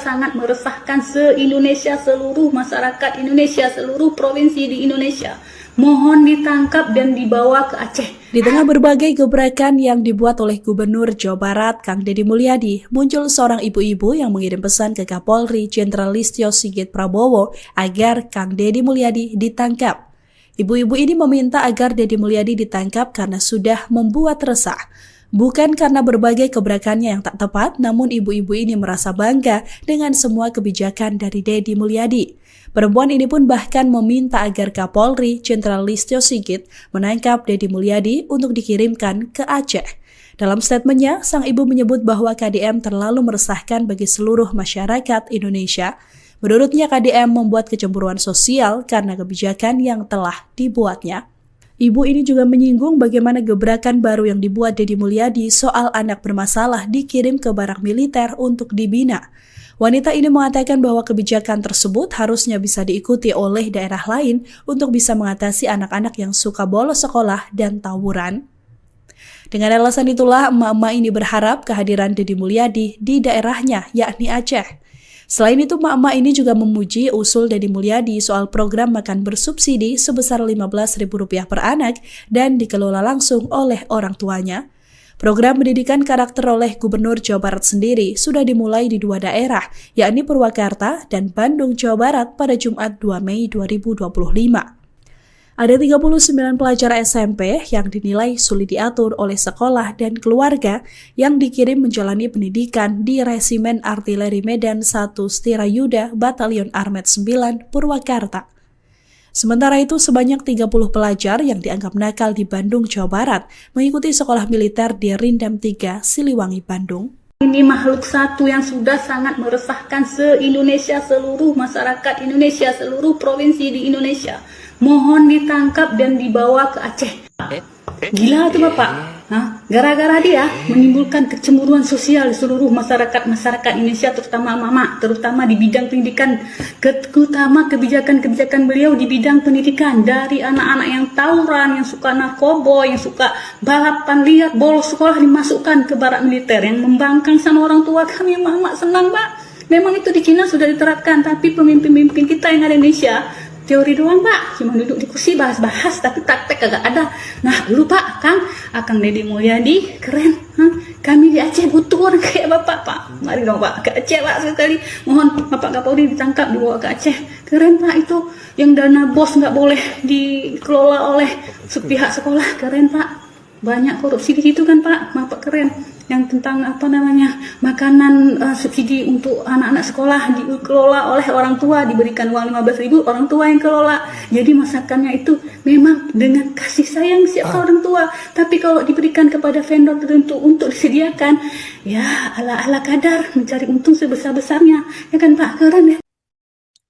sangat meresahkan se-Indonesia, seluruh masyarakat Indonesia, seluruh provinsi di Indonesia. Mohon ditangkap dan dibawa ke Aceh. Di tengah berbagai gebrakan yang dibuat oleh Gubernur Jawa Barat, Kang Deddy Mulyadi, muncul seorang ibu-ibu yang mengirim pesan ke Kapolri Jenderal Listio Sigit Prabowo agar Kang Deddy Mulyadi ditangkap. Ibu-ibu ini meminta agar Deddy Mulyadi ditangkap karena sudah membuat resah. Bukan karena berbagai gebrakannya yang tak tepat, namun ibu-ibu ini merasa bangga dengan semua kebijakan dari Deddy Mulyadi. Perempuan ini pun bahkan meminta agar Kapolri Jenderal Listio Sigit menangkap Deddy Mulyadi untuk dikirimkan ke Aceh. Dalam statementnya, sang ibu menyebut bahwa KDM terlalu meresahkan bagi seluruh masyarakat Indonesia. Menurutnya, KDM membuat kecemburuan sosial karena kebijakan yang telah dibuatnya. Ibu ini juga menyinggung bagaimana gebrakan baru yang dibuat Deddy Mulyadi soal anak bermasalah dikirim ke barak militer untuk dibina. Wanita ini mengatakan bahwa kebijakan tersebut harusnya bisa diikuti oleh daerah lain untuk bisa mengatasi anak-anak yang suka bolos sekolah dan tawuran. Dengan alasan itulah, emak-emak ini berharap kehadiran Deddy Mulyadi di daerahnya, yakni Aceh. Selain itu, emak-emak ini juga memuji usul Deddy Mulyadi soal program makan bersubsidi sebesar Rp15.000 per anak dan dikelola langsung oleh orang tuanya. Program pendidikan karakter oleh Gubernur Jawa Barat sendiri sudah dimulai di 2 daerah, yakni Purwakarta dan Bandung, Jawa Barat pada Jumat 2 Mei 2025. Ada 39 pelajar SMP yang dinilai sulit diatur oleh sekolah dan keluarga yang dikirim menjalani pendidikan di Resimen Artileri Medan 1 Stirayuda Batalion Armet 9 Purwakarta. Sementara itu, sebanyak 30 pelajar yang dianggap nakal di Bandung, Jawa Barat mengikuti sekolah militer di Rindam 3, Siliwangi, Bandung. Ini makhluk satu yang sudah sangat meresahkan se-Indonesia, seluruh masyarakat Indonesia, seluruh provinsi di Indonesia. Mohon ditangkap dan dibawa ke Aceh. Gila tuh Bapak. Gara-gara dia menimbulkan kecemburuan sosial di seluruh masyarakat Indonesia, terutama mama, terutama di bidang pendidikan, terutama kebijakan-kebijakan beliau di bidang pendidikan, dari anak-anak yang tawuran, yang suka narkoba, yang suka balapan liar, bolos sekolah dimasukkan ke barak militer, yang membangkang sama orang tua kami. Mama senang Pak. Memang itu di Cina sudah diterapkan, tapi pemimpin-pemimpin kita yang ada di Indonesia teori doang Pak, cuma duduk di kursi bahas-bahas tapi praktek kagak ada. Nah dulu Pak, Akang Deddy Mulyadi keren. Kami di Aceh butuh orang kayak Bapak Pak. Mari dong Pak ke Aceh Pak sekali. Mohon Bapak Kapolri ditangkap, dibawa ke Aceh. Keren Pak itu, yang dana BOS nggak boleh dikelola oleh pihak sekolah. Keren Pak. Banyak korupsi di situ kan Pak. Bapak keren. Yang tentang makanan subsidi untuk anak-anak sekolah dikelola oleh orang tua, diberikan uang 15.000, orang tua yang kelola. Jadi masakannya itu memang dengan kasih sayang siapa orang tua. Tapi kalau diberikan kepada vendor tertentu untuk disediakan, ya ala-ala kadar mencari untung sebesar-besarnya. Ya kan Pak, keren ya.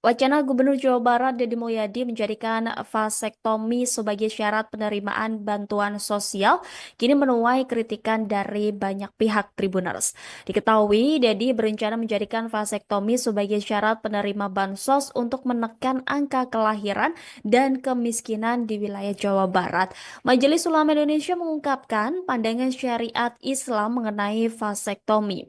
Wacana Gubernur Jawa Barat Deddy Mulyadi menjadikan vasektomi sebagai syarat penerimaan bantuan sosial kini menuai kritikan dari banyak pihak Tribuners. Diketahui, Deddy berencana menjadikan vasektomi sebagai syarat penerima bansos untuk menekan angka kelahiran dan kemiskinan di wilayah Jawa Barat. Majelis Ulama Indonesia mengungkapkan pandangan syariat Islam mengenai vasektomi.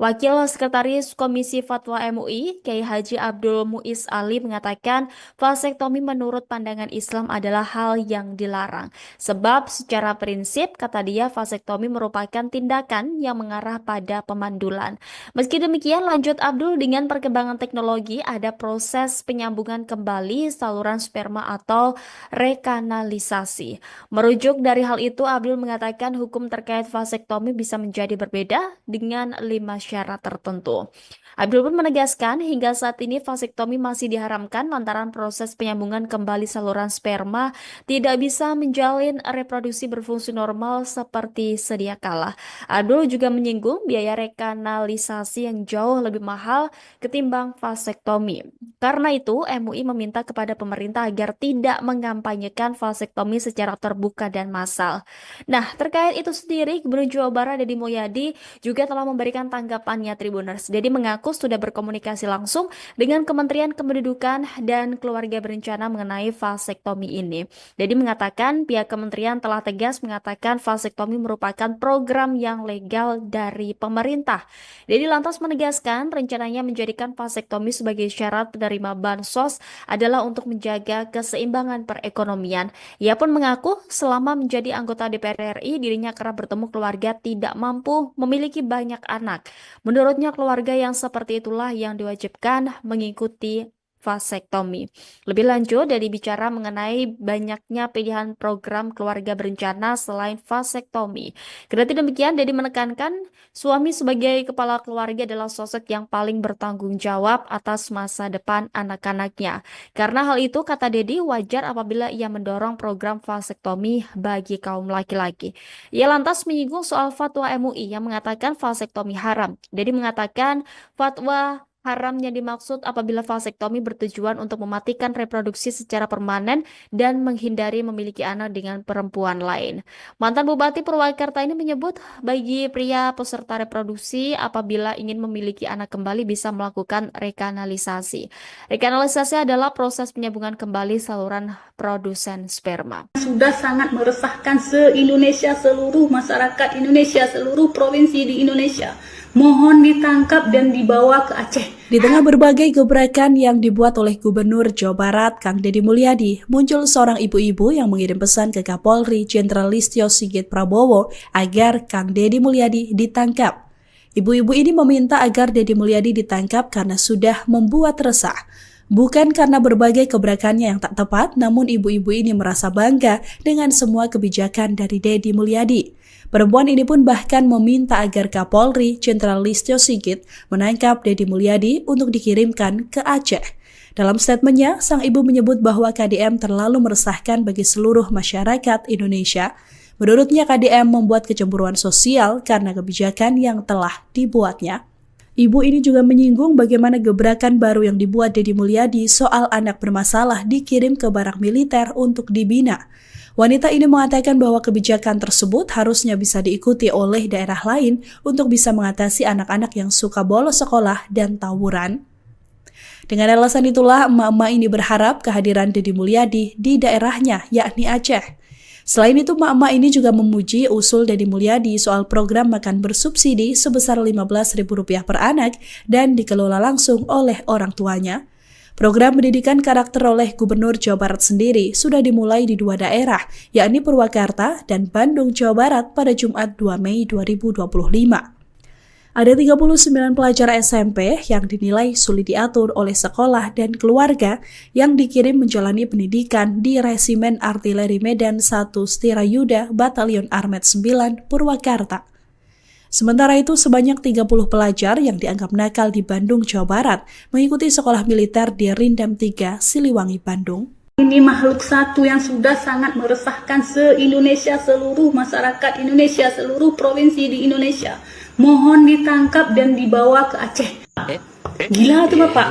Wakil Sekretaris Komisi Fatwa MUI, Kiai Haji Abdul Muiz Ali mengatakan vasektomi menurut pandangan Islam adalah hal yang dilarang. Sebab secara prinsip, kata dia, vasektomi merupakan tindakan yang mengarah pada pemandulan. Meski demikian, lanjut Abdul, dengan perkembangan teknologi ada proses penyambungan kembali saluran sperma atau rekanalisasi. Merujuk dari hal itu, Abdul mengatakan hukum terkait vasektomi bisa menjadi berbeda dengan 5 syarat tertentu. Abdul pun menegaskan hingga saat ini vasektomi masih diharamkan lantaran proses penyambungan kembali saluran sperma tidak bisa menjalin reproduksi berfungsi normal seperti sedia kala. Abdul juga menyinggung biaya rekanalisasi yang jauh lebih mahal ketimbang vasektomi. Karena itu, MUI meminta kepada pemerintah agar tidak mengampanyekan vasektomi secara terbuka dan massal. Nah, terkait itu sendiri, Gubernur Jawa Barat Deddy Mulyadi juga telah memberikan tanggapan tanggapannya Tribuners. Dedi mengaku sudah berkomunikasi langsung dengan Kementerian Kependudukan dan Keluarga Berencana mengenai vasektomi ini. Dedi mengatakan pihak kementerian telah tegas mengatakan vasektomi merupakan program yang legal dari pemerintah. Dedi lantas menegaskan rencananya menjadikan vasektomi sebagai syarat penerima bansos adalah untuk menjaga keseimbangan perekonomian. Ia pun mengaku selama menjadi anggota DPR RI dirinya kerap bertemu keluarga tidak mampu memiliki banyak anak. Menurutnya keluarga yang seperti itulah yang diwajibkan mengikuti vasektomi. Lebih lanjut, dari bicara mengenai banyaknya pilihan program keluarga berencana selain vasektomi. Kendati demikian, Dedi menekankan suami sebagai kepala keluarga adalah sosok yang paling bertanggung jawab atas masa depan anak-anaknya. Karena hal itu, kata Dedi, wajar apabila ia mendorong program vasektomi bagi kaum laki-laki. Ia lantas menyinggung soal fatwa MUI yang mengatakan vasektomi haram. Dedi mengatakan fatwa haram yang dimaksud apabila vasektomi bertujuan untuk mematikan reproduksi secara permanen dan menghindari memiliki anak dengan perempuan lain. Mantan Bupati Purwakarta ini menyebut bagi pria peserta reproduksi apabila ingin memiliki anak kembali bisa melakukan rekanalisasi. Rekanalisasi adalah proses penyambungan kembali saluran produsen sperma. Sudah sangat meresahkan se-Indonesia, seluruh masyarakat Indonesia, seluruh provinsi di Indonesia. Mohon ditangkap dan dibawa ke Aceh. Di tengah berbagai gebrakan yang dibuat oleh Gubernur Jawa Barat, Kang Deddy Mulyadi, muncul seorang ibu-ibu yang mengirim pesan ke Kapolri Jenderal Listio Sigit Prabowo agar Kang Deddy Mulyadi ditangkap. Ibu-ibu ini meminta agar Deddy Mulyadi ditangkap karena sudah membuat resah. Bukan karena berbagai gebrakannya yang tak tepat, namun ibu-ibu ini merasa bangga dengan semua kebijakan dari Deddy Mulyadi. Perempuan ini pun bahkan meminta agar Kapolri Jenderal Listio Sigit menangkap Deddy Mulyadi untuk dikirimkan ke Aceh. Dalam statementnya, sang ibu menyebut bahwa KDM terlalu meresahkan bagi seluruh masyarakat Indonesia. Menurutnya, KDM membuat kecemburuan sosial karena kebijakan yang telah dibuatnya. Ibu ini juga menyinggung bagaimana gebrakan baru yang dibuat Deddy Mulyadi soal anak bermasalah dikirim ke barak militer untuk dibina. Wanita ini mengatakan bahwa kebijakan tersebut harusnya bisa diikuti oleh daerah lain untuk bisa mengatasi anak-anak yang suka bolos sekolah dan tawuran. Dengan alasan itulah, emak-emak ini berharap kehadiran Deddy Mulyadi di daerahnya, yakni Aceh. Selain itu, emak-emak ini juga memuji usul Deddy Mulyadi soal program makan bersubsidi sebesar Rp15.000 per anak dan dikelola langsung oleh orang tuanya. Program pendidikan karakter oleh Gubernur Jawa Barat sendiri sudah dimulai di dua daerah, yakni Purwakarta dan Bandung, Jawa Barat pada Jumat 2 Mei 2025. Ada 39 pelajar SMP yang dinilai sulit diatur oleh sekolah dan keluarga yang dikirim menjalani pendidikan di Resimen Artileri Medan 1 Stirayuda Batalion Armet 9 Purwakarta. Sementara itu, sebanyak 30 pelajar yang dianggap nakal di Bandung, Jawa Barat mengikuti sekolah militer di Rindam 3, Siliwangi, Bandung. Ini makhluk satu yang sudah sangat meresahkan se-Indonesia, seluruh masyarakat Indonesia, seluruh provinsi di Indonesia. Mohon ditangkap dan dibawa ke Aceh. Gila tuh Bapak.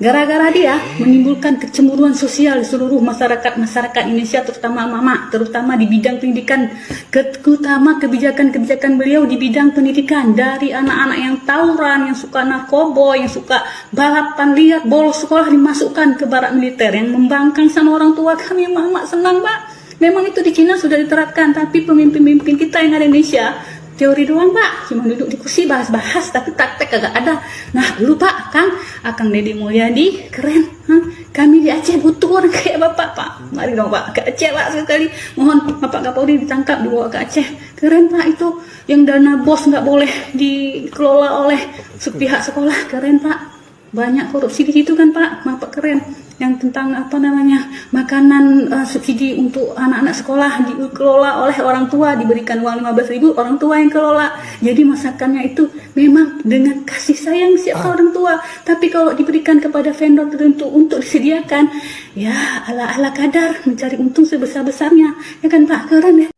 Gara-gara dia menimbulkan kecemburuan sosial di seluruh masyarakat Indonesia, terutama mama, terutama di bidang pendidikan, terutama kebijakan-kebijakan beliau di bidang pendidikan, dari anak-anak yang tawuran, yang suka narkoba, yang suka balapan liar, bolos sekolah dimasukkan ke barak militer, yang membangkang sama orang tua kami. Mama senang Pak, memang itu di Cina sudah diterapkan, tapi pemimpin-pemimpin kita yang ada di Indonesia teori doang Pak, cuma duduk di kursi bahas-bahas tapi praktek kagak ada. Nah dulu Pak, Akang Deddy Mulyadi keren. Kami di Aceh butuh orang kayak Bapak Pak. Mari dong Pak ke Aceh Pak sekali. Mohon Bapak Kapolri ditangkap dibawa ke Aceh. Keren Pak itu, yang dana bos nggak boleh dikelola oleh sepihak sekolah. Keren Pak. Banyak korupsi di situ kan Pak. Bapak keren. Yang tentang makanan subsidi untuk anak-anak sekolah dikelola oleh orang tua, diberikan uang 15.000, orang tua yang kelola. Jadi masakannya itu memang dengan kasih sayang siapa orang tua. Tapi kalau diberikan kepada vendor tertentu untuk disediakan, ya ala-ala kadar mencari untung sebesar-besarnya. Ya kan Pak, keren ya.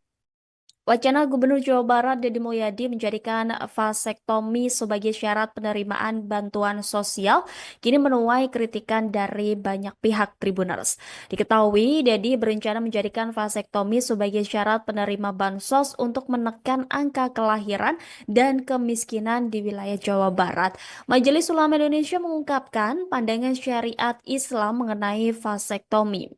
Wacana Gubernur Jawa Barat Deddy Mulyadi menjadikan vasektomi sebagai syarat penerimaan bantuan sosial kini menuai kritikan dari banyak pihak Tribuners. Diketahui, Deddy berencana menjadikan vasektomi sebagai syarat penerima bansos untuk menekan angka kelahiran dan kemiskinan di wilayah Jawa Barat. Majelis Ulama Indonesia mengungkapkan pandangan syariat Islam mengenai vasektomi.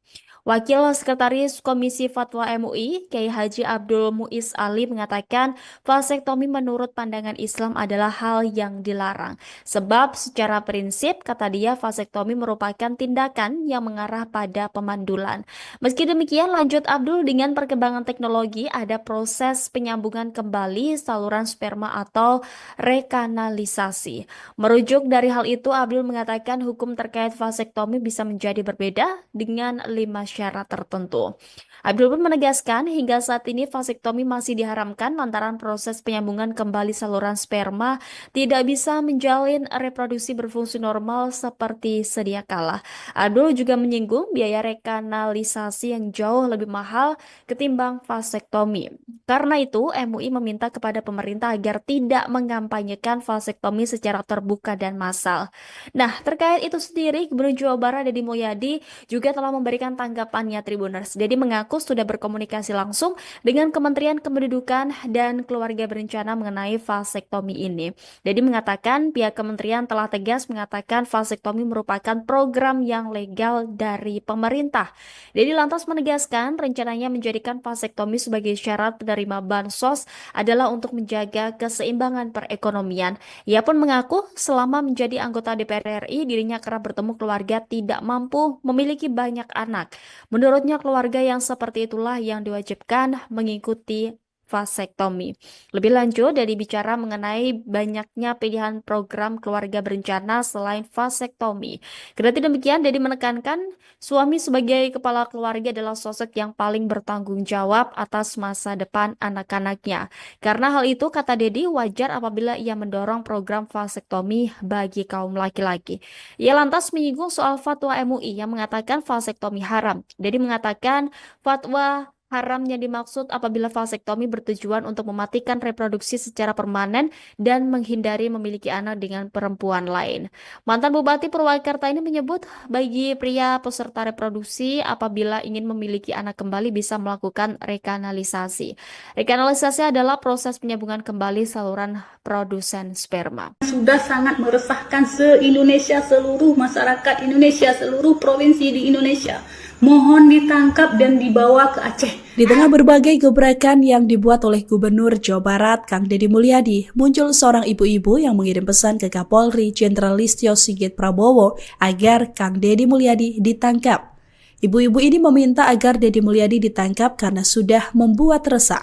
Wakil Sekretaris Komisi Fatwa MUI, Kiai Haji Abdul Muiz Ali mengatakan vasektomi menurut pandangan Islam adalah hal yang dilarang. Sebab secara prinsip, kata dia, vasektomi merupakan tindakan yang mengarah pada pemandulan. Meski demikian, lanjut Abdul, dengan perkembangan teknologi ada proses penyambungan kembali saluran sperma atau rekanalisasi. Merujuk dari hal itu, Abdul mengatakan hukum terkait vasektomi bisa menjadi berbeda dengan 5 syarat tertentu. Abdul pun menegaskan hingga saat ini vasektomi masih diharamkan lantaran proses penyambungan kembali saluran sperma tidak bisa menjalin reproduksi berfungsi normal seperti sedia kala. Abdul juga menyinggung biaya rekanalisasi yang jauh lebih mahal ketimbang vasektomi. Karena itu, MUI meminta kepada pemerintah agar tidak mengampanyekan vasektomi secara terbuka dan massal. Nah, terkait itu sendiri, Gubernur Jawa Barat Deddy Mulyadi juga telah memberikan tanggapannya Tribuners. Deddy mengaku sudah berkomunikasi langsung dengan Kementerian Kependudukan dan Keluarga Berencana mengenai vasektomi ini. Deddy mengatakan pihak kementerian telah tegas mengatakan vasektomi merupakan program yang legal dari pemerintah. Deddy lantas menegaskan rencananya menjadikan vasektomi sebagai syarat penerima bansos adalah untuk menjaga keseimbangan perekonomian. Ia pun mengaku selama menjadi anggota DPR RI dirinya kerap bertemu keluarga tidak mampu memiliki banyak anak. Menurutnya keluarga yang seperti itulah yang diwajibkan mengikuti vasektomi. Lebih lanjut, dari bicara mengenai banyaknya pilihan program keluarga berencana selain vasektomi. Kendati demikian, Deddy menekankan suami sebagai kepala keluarga adalah sosok yang paling bertanggung jawab atas masa depan anak-anaknya. Karena hal itu, kata Deddy, wajar apabila ia mendorong program vasektomi bagi kaum laki-laki. Ia lantas menyinggung soal fatwa MUI yang mengatakan vasektomi haram. Deddy mengatakan fatwa haramnya dimaksud apabila vasektomi bertujuan untuk mematikan reproduksi secara permanen dan menghindari memiliki anak dengan perempuan lain. Mantan Bupati Purwakarta ini menyebut bagi pria peserta reproduksi apabila ingin memiliki anak kembali bisa melakukan rekanalisasi. Rekanalisasi adalah proses penyambungan kembali saluran produsen sperma. Sudah sangat meresahkan se-Indonesia, seluruh masyarakat Indonesia, seluruh provinsi di Indonesia. Mohon ditangkap dan dibawa ke Aceh. Di tengah berbagai gebrakan yang dibuat oleh Gubernur Jawa Barat, Kang Deddy Mulyadi, muncul seorang ibu-ibu yang mengirim pesan ke Kapolri Jenderal Listio Sigit Prabowo agar Kang Deddy Mulyadi ditangkap. Ibu-ibu ini meminta agar Deddy Mulyadi ditangkap karena sudah membuat resah.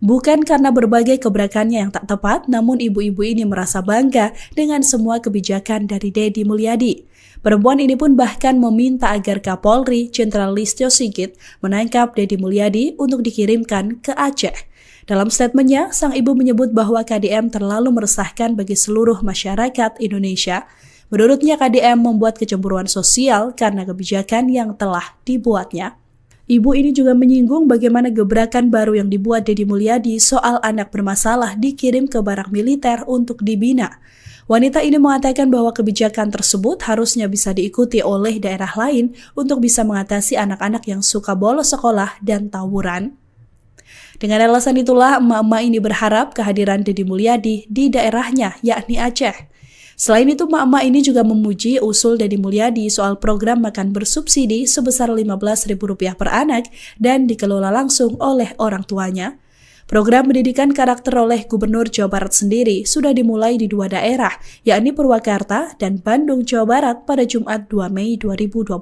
Bukan karena berbagai gebrakannya yang tak tepat, namun ibu-ibu ini merasa bangga dengan semua kebijakan dari Deddy Mulyadi. Perempuan ini pun bahkan meminta agar Kapolri Jenderal Listio Sigit menangkap Deddy Mulyadi untuk dikirimkan ke Aceh. Dalam statementnya, sang ibu menyebut bahwa KDM terlalu meresahkan bagi seluruh masyarakat Indonesia. Menurutnya, KDM membuat kecemburuan sosial karena kebijakan yang telah dibuatnya. Ibu ini juga menyinggung bagaimana gebrakan baru yang dibuat Deddy Mulyadi soal anak bermasalah dikirim ke barak militer untuk dibina. Wanita ini mengatakan bahwa kebijakan tersebut harusnya bisa diikuti oleh daerah lain untuk bisa mengatasi anak-anak yang suka bolos sekolah dan tawuran. Dengan alasan itulah, emak-emak ini berharap kehadiran Deddy Mulyadi di daerahnya, yakni Aceh. Selain itu, emak-emak ini juga memuji usul Deddy Mulyadi soal program makan bersubsidi sebesar Rp15.000 per anak dan dikelola langsung oleh orang tuanya. Program pendidikan karakter oleh Gubernur Jawa Barat sendiri sudah dimulai di 2 daerah, yakni Purwakarta dan Bandung, Jawa Barat pada Jumat 2 Mei 2025.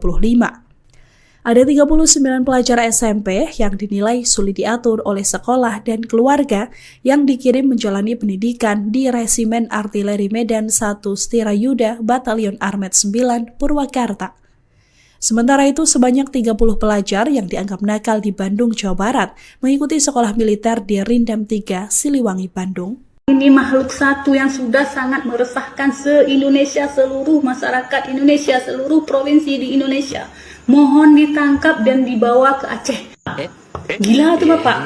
Ada 39 pelajar SMP yang dinilai sulit diatur oleh sekolah dan keluarga yang dikirim menjalani pendidikan di Resimen Artileri Medan 1 Stirayuda Batalion Armet 9 Purwakarta. Sementara itu, sebanyak 30 pelajar yang dianggap nakal di Bandung, Jawa Barat mengikuti sekolah militer di Rindam 3, Siliwangi, Bandung. Ini makhluk satu yang sudah sangat meresahkan se-Indonesia, seluruh masyarakat Indonesia, seluruh provinsi di Indonesia. Mohon ditangkap dan dibawa ke Aceh. Gila tuh Bapak.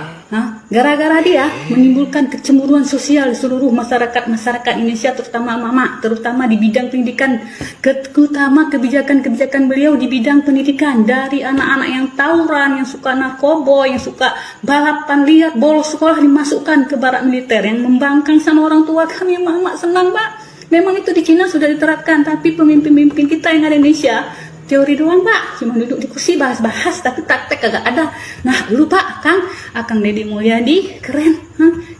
Gara-gara dia menimbulkan kecemburuan sosial di seluruh masyarakat Indonesia, terutama mama, terutama di bidang pendidikan, terutama kebijakan-kebijakan beliau di bidang pendidikan, dari anak-anak yang tawuran, yang suka narkoba, yang suka balapan liar, bolos sekolah dimasukkan ke barak militer, yang membangkang sama orang tua kami. Mama senang, Pak. Memang itu di Cina sudah diterapkan, tapi pemimpin-pemimpin kita yang ada di Indonesia teori doang, Pak, cuma duduk di kursi bahas-bahas, tapi praktek kagak ada. Nah dulu Pak, Akang Deddy Mulyadi keren.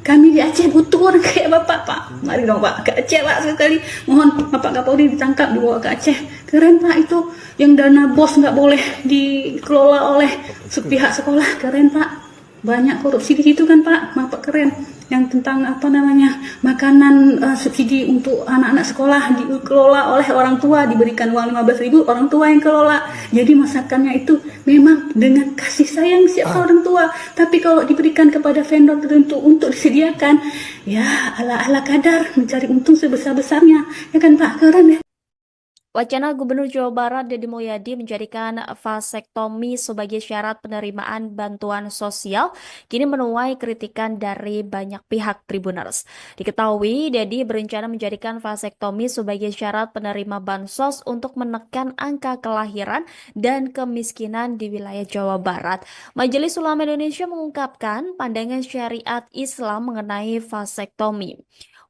Kami di Aceh butuh orang kayak Bapak, Pak. Mari dong Pak ke Aceh, Pak, sekali. Mohon Bapak Kapolri ditangkap, dibawa ke Aceh. Keren Pak itu, yang dana bos nggak boleh dikelola oleh pihak sekolah. Keren Pak. Banyak korupsi di situ kan Pak, Bapak keren. Yang tentang makanan subsidi untuk anak-anak sekolah dikelola oleh orang tua, diberikan uang 15.000, orang tua yang kelola. Jadi masakannya itu memang dengan kasih sayang siapa orang tua. Tapi kalau diberikan kepada vendor tertentu untuk disediakan, ya ala-ala kadar mencari untung sebesar-besarnya. Ya kan Pak, keren ya. Wacana Gubernur Jawa Barat Deddy Mulyadi menjadikan vasektomi sebagai syarat penerimaan bantuan sosial kini menuai kritikan dari banyak pihak Tribuners. Diketahui, Deddy berencana menjadikan vasektomi sebagai syarat penerima bansos untuk menekan angka kelahiran dan kemiskinan di wilayah Jawa Barat. Majelis Ulama Indonesia mengungkapkan pandangan syariat Islam mengenai vasektomi.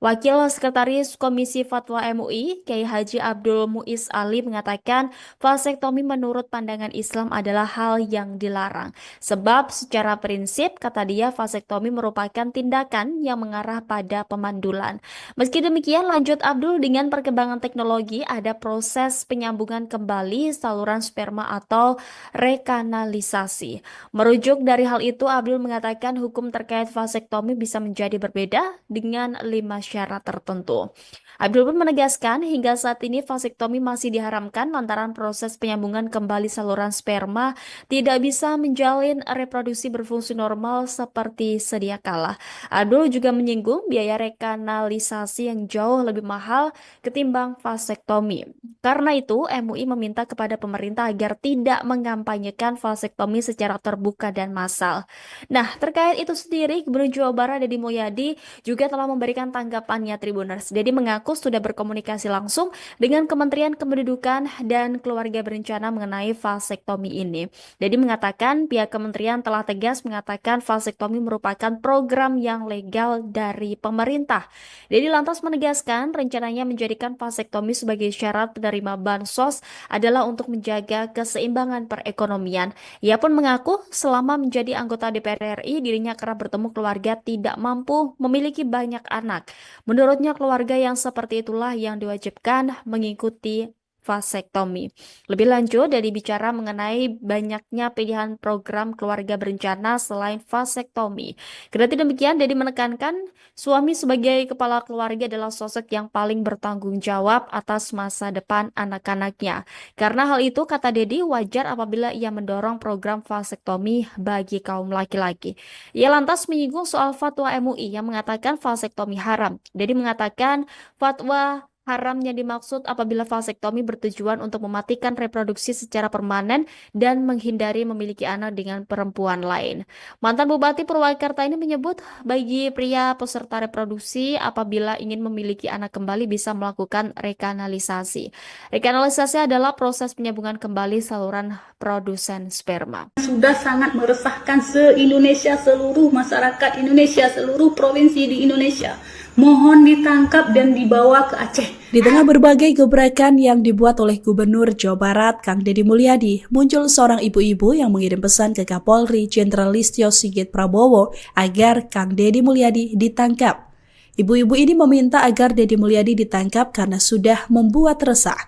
Wakil Sekretaris Komisi Fatwa MUI, Kiai Haji Abdul Muiz Ali mengatakan vasektomi menurut pandangan Islam adalah hal yang dilarang. Sebab secara prinsip, kata dia, vasektomi merupakan tindakan yang mengarah pada pemandulan. Meski demikian, lanjut Abdul, dengan perkembangan teknologi ada proses penyambungan kembali saluran sperma atau rekanalisasi. Merujuk dari hal itu, Abdul mengatakan hukum terkait vasektomi bisa menjadi berbeda dengan 5 syarat tertentu. Abdul pun menegaskan hingga saat ini vasektomi masih diharamkan lantaran proses penyambungan kembali saluran sperma tidak bisa menjalin reproduksi berfungsi normal seperti sedia kala. Abdul juga menyinggung biaya rekanalisasi yang jauh lebih mahal ketimbang vasektomi. Karena itu, MUI meminta kepada pemerintah agar tidak mengampanyekan vasektomi secara terbuka dan massal. Nah, terkait itu sendiri, Gubernur Jawa Barat Deddy Mulyadi juga telah memberikan tanggapannya Tribuners. Deddy mengaku sudah berkomunikasi langsung dengan Kementerian Kependudukan dan Keluarga Berencana mengenai vasektomi ini. Deddy mengatakan pihak kementerian telah tegas mengatakan vasektomi merupakan program yang legal dari pemerintah. Deddy lantas menegaskan rencananya menjadikan vasektomi sebagai syarat penerima bansos adalah untuk menjaga keseimbangan perekonomian. Ia pun mengaku selama menjadi anggota DPR RI dirinya kerap bertemu keluarga tidak mampu memiliki banyak anak. Menurutnya keluarga yang seperti itulah yang diwajibkan mengikuti vasektomi. Lebih lanjut, Deddy bicara mengenai banyaknya pilihan program keluarga berencana selain vasektomi. Kendati demikian, Deddy menekankan suami sebagai kepala keluarga adalah sosok yang paling bertanggung jawab atas masa depan anak-anaknya. Karena hal itu, kata Deddy, wajar apabila ia mendorong program vasektomi bagi kaum laki-laki. Ia lantas menyinggung soal fatwa MUI yang mengatakan vasektomi haram. Deddy mengatakan fatwa haramnya dimaksud apabila vasektomi bertujuan untuk mematikan reproduksi secara permanen dan menghindari memiliki anak dengan perempuan lain. Mantan Bupati Purwakarta ini menyebut bagi pria peserta reproduksi apabila ingin memiliki anak kembali bisa melakukan rekanalisasi. Rekanalisasi adalah proses penyambungan kembali saluran produsen sperma. Sudah sangat meresahkan se-Indonesia, seluruh masyarakat Indonesia, seluruh provinsi di Indonesia. Mohon ditangkap dan dibawa ke Aceh. Di tengah berbagai gebrakan yang dibuat oleh Gubernur Jawa Barat, Kang Deddy Mulyadi, muncul seorang ibu-ibu yang mengirim pesan ke Kapolri Jenderal Listio Sigit Prabowo agar Kang Deddy Mulyadi ditangkap. Ibu-ibu ini meminta agar Deddy Mulyadi ditangkap karena sudah membuat resah.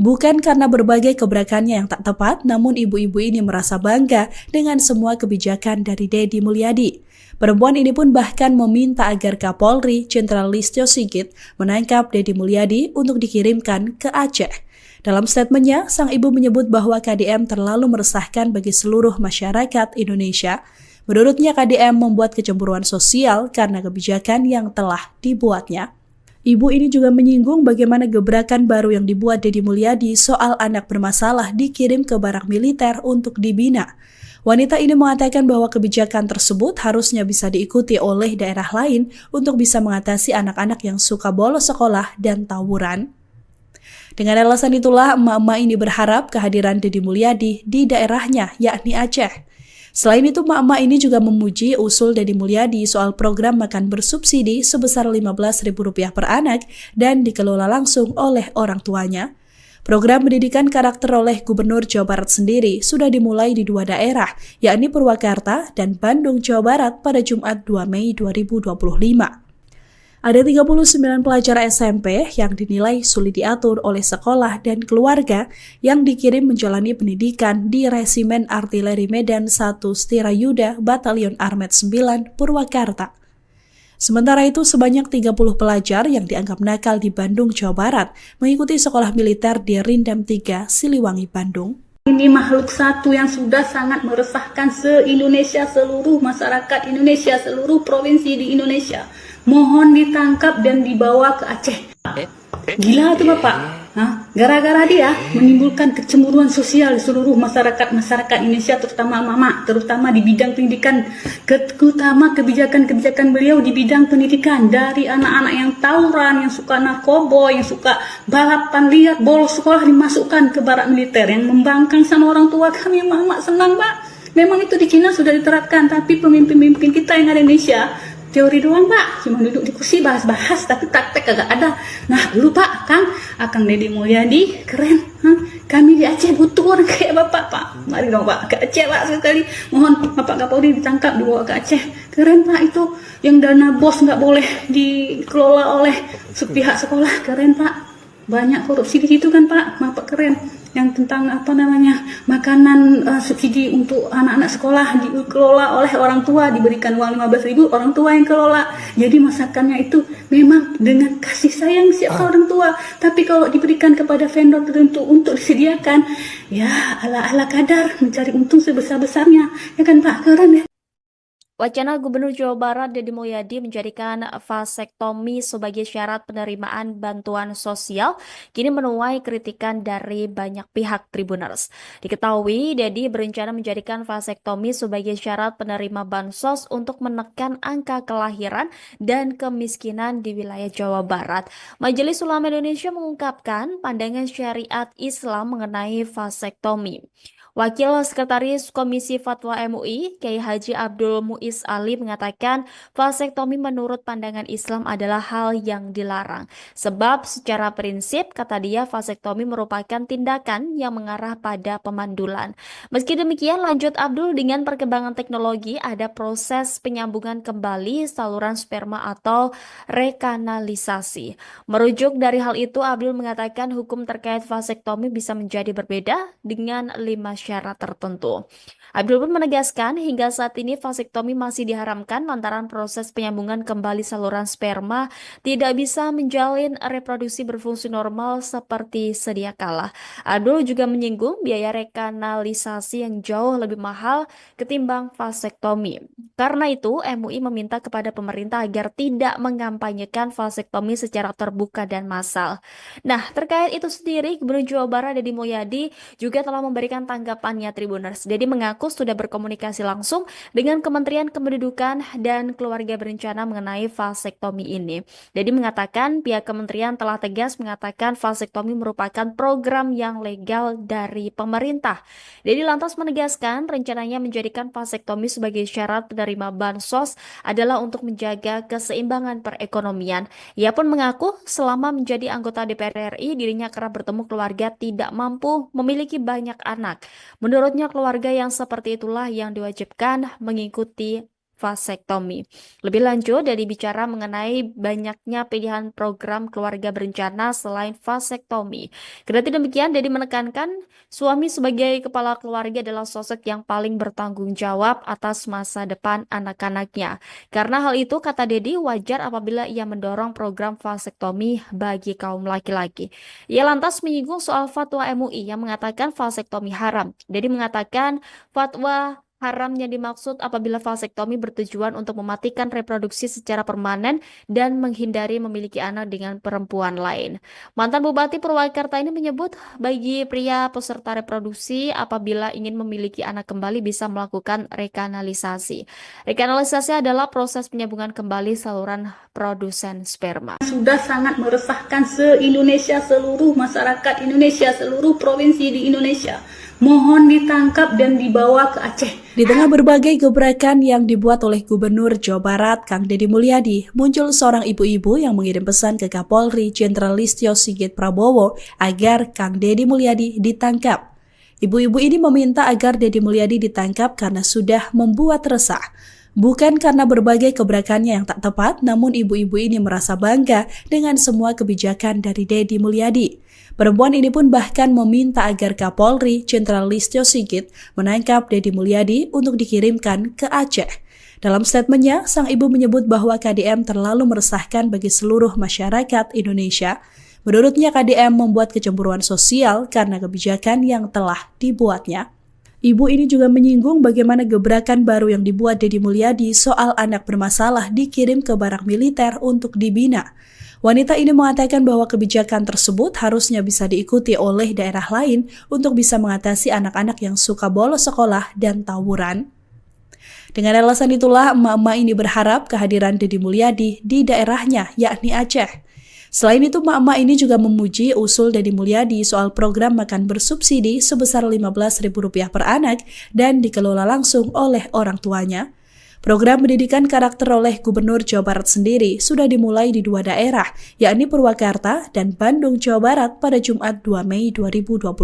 Bukan karena berbagai gebrakannya yang tak tepat, namun ibu-ibu ini merasa bangga dengan semua kebijakan dari Deddy Mulyadi. Perempuan ini pun bahkan meminta agar Kapolri Jenderal Listio Sigit menangkap Deddy Mulyadi untuk dikirimkan ke Aceh. Dalam statementnya, sang ibu menyebut bahwa KDM terlalu meresahkan bagi seluruh masyarakat Indonesia. Menurutnya, KDM membuat kecemburuan sosial karena kebijakan yang telah dibuatnya. Ibu ini juga menyinggung bagaimana gebrakan baru yang dibuat Deddy Mulyadi soal anak bermasalah dikirim ke barak militer untuk dibina. Wanita ini mengatakan bahwa kebijakan tersebut harusnya bisa diikuti oleh daerah lain untuk bisa mengatasi anak-anak yang suka bolos sekolah dan tawuran. Dengan alasan itulah, emak-emak ini berharap kehadiran Deddy Mulyadi di daerahnya, yakni Aceh. Selain itu, emak-emak ini juga memuji usul Deddy Mulyadi soal program makan bersubsidi sebesar Rp15.000 per anak dan dikelola langsung oleh orang tuanya. Program pendidikan karakter oleh Gubernur Jawa Barat sendiri sudah dimulai di 2 daerah, yakni Purwakarta dan Bandung, Jawa Barat pada Jumat 2 Mei 2025. Ada 39 pelajar SMP yang dinilai sulit diatur oleh sekolah dan keluarga yang dikirim menjalani pendidikan di Resimen Artileri Medan 1 Stirayuda Batalion Armet 9 Purwakarta. Sementara itu, sebanyak 30 pelajar yang dianggap nakal di Bandung, Jawa Barat mengikuti sekolah militer di Rindam 3, Siliwangi, Bandung. Ini makhluk satu yang sudah sangat meresahkan se-Indonesia, seluruh masyarakat Indonesia, seluruh provinsi di Indonesia. Mohon ditangkap dan dibawa ke Aceh. Gila tuh Bapak. Gara-gara dia menimbulkan kecemburuan sosial di seluruh masyarakat Indonesia, terutama mama, terutama di bidang pendidikan, terutama kebijakan-kebijakan beliau di bidang pendidikan, dari anak-anak yang tawuran, yang suka narkoba, yang suka balapan liar, bolos sekolah dimasukkan ke barak militer, yang membangkang sama orang tua kami. Mama senang Pak. Memang itu di Cina sudah diterapkan, tapi pemimpin-pemimpin kita yang ada di Indonesia teori doang Pak, cuma duduk di kursi bahas-bahas tapi praktek kagak ada. Nah dulu Pak, Akang Deddy Mulyadi keren. Kami di Aceh butuh orang kayak Bapak Pak. Mari dong Pak ke Aceh Pak sekali. Mohon Bapak Kapolri ditangkap dibawa ke Aceh. Keren Pak itu. Yang dana bos nggak boleh dikelola oleh pihak sekolah. Keren Pak. Banyak korupsi di situ kan Pak. Bapak keren. Yang tentang makanan subsidi untuk anak-anak sekolah dikelola oleh orang tua, diberikan uang 15.000, orang tua yang kelola. Jadi masakannya itu memang dengan kasih sayang siapa orang tua. Tapi kalau diberikan kepada vendor tertentu untuk disediakan, ya ala-ala kadar mencari untung sebesar-besarnya. Ya kan Pak, keren ya. Wacana Gubernur Jawa Barat Deddy Mulyadi menjadikan vasektomi sebagai syarat penerimaan bantuan sosial kini menuai kritikan dari banyak pihak Tribuners. Diketahui, Deddy berencana menjadikan vasektomi sebagai syarat penerima bansos untuk menekan angka kelahiran dan kemiskinan di wilayah Jawa Barat. Majelis Ulama Indonesia mengungkapkan pandangan syariat Islam mengenai vasektomi. Wakil Sekretaris Komisi Fatwa MUI, Kiai Haji Abdul Muiz Ali mengatakan vasektomi menurut pandangan Islam adalah hal yang dilarang. Sebab secara prinsip, kata dia, vasektomi merupakan tindakan yang mengarah pada pemandulan. Meski demikian, lanjut Abdul, dengan perkembangan teknologi ada proses penyambungan kembali saluran sperma atau rekanalisasi. Merujuk dari hal itu, Abdul mengatakan hukum terkait vasektomi bisa menjadi berbeda dengan 5 syarat tertentu. Abdul pun menegaskan hingga saat ini vasektomi masih diharamkan lantaran proses penyambungan kembali saluran sperma tidak bisa menjalin reproduksi berfungsi normal seperti sedia kala. Abdul juga menyinggung biaya rekanalisasi yang jauh lebih mahal ketimbang vasektomi. Karena itu, MUI meminta kepada pemerintah agar tidak mengampanyekan vasektomi secara terbuka dan massal. Nah, terkait itu sendiri, Gubernur Jawa Barat Deddy Mulyadi juga telah memberikan tanggapannya Tribuners. Deddy mengaku sudah berkomunikasi langsung dengan Kementerian Kependudukan dan Keluarga Berencana mengenai vasektomi ini. Deddy mengatakan pihak kementerian telah tegas mengatakan vasektomi merupakan program yang legal dari pemerintah. Deddy lantas menegaskan rencananya menjadikan vasektomi sebagai syarat penerima bansos adalah untuk menjaga keseimbangan perekonomian. Ia pun mengaku selama menjadi anggota DPR RI dirinya kerap bertemu keluarga tidak mampu memiliki banyak anak. Menurutnya keluarga yang seperti itulah yang diwajibkan mengikuti vasektomi. Lebih lanjut, Deddy bicara mengenai banyaknya pilihan program keluarga berencana selain vasektomi. Kendati demikian, Deddy menekankan suami sebagai kepala keluarga adalah sosok yang paling bertanggung jawab atas masa depan anak-anaknya. Karena hal itu, kata Deddy, wajar apabila ia mendorong program vasektomi bagi kaum laki-laki. Ia lantas menyinggung soal fatwa MUI yang mengatakan vasektomi haram. Deddy mengatakan fatwa Haram yang dimaksud apabila vasektomi bertujuan untuk mematikan reproduksi secara permanen dan menghindari memiliki anak dengan perempuan lain. Mantan Bupati Purwakarta ini menyebut bagi pria peserta reproduksi apabila ingin memiliki anak kembali bisa melakukan rekanalisasi. Rekanalisasi adalah proses penyambungan kembali saluran produsen sperma. Sudah sangat meresahkan se-Indonesia, seluruh masyarakat Indonesia, seluruh provinsi di Indonesia. Mohon ditangkap dan dibawa ke Aceh. Di tengah berbagai gebrakan yang dibuat oleh Gubernur Jawa Barat, Kang Deddy Mulyadi, muncul seorang ibu-ibu yang mengirim pesan ke Kapolri Jenderal Listio Sigit Prabowo agar Kang Deddy Mulyadi ditangkap. Ibu-ibu ini meminta agar Deddy Mulyadi ditangkap karena sudah membuat resah. Bukan karena berbagai gebrakannya yang tak tepat, namun ibu-ibu ini merasa bangga dengan semua kebijakan dari Deddy Mulyadi. Perempuan ini pun bahkan meminta agar Kapolri Jenderal Listio Sigit menangkap Deddy Mulyadi untuk dikirimkan ke Aceh. Dalam statementnya, sang ibu menyebut bahwa KDM terlalu meresahkan bagi seluruh masyarakat Indonesia. Menurutnya KDM membuat kecemburuan sosial karena kebijakan yang telah dibuatnya. Ibu ini juga menyinggung bagaimana gebrakan baru yang dibuat Deddy Mulyadi soal anak bermasalah dikirim ke barak militer untuk dibina. Wanita ini mengatakan bahwa kebijakan tersebut harusnya bisa diikuti oleh daerah lain untuk bisa mengatasi anak-anak yang suka bolos sekolah dan tawuran. Dengan alasan itulah, emak-emak ini berharap kehadiran Deddy Mulyadi di daerahnya, yakni Aceh. Selain itu, emak-emak ini juga memuji usul Deddy Mulyadi soal program makan bersubsidi sebesar Rp15.000 per anak dan dikelola langsung oleh orang tuanya. Program pendidikan karakter oleh Gubernur Jawa Barat sendiri sudah dimulai di 2 daerah, yakni Purwakarta dan Bandung, Jawa Barat pada Jumat 2 Mei 2025.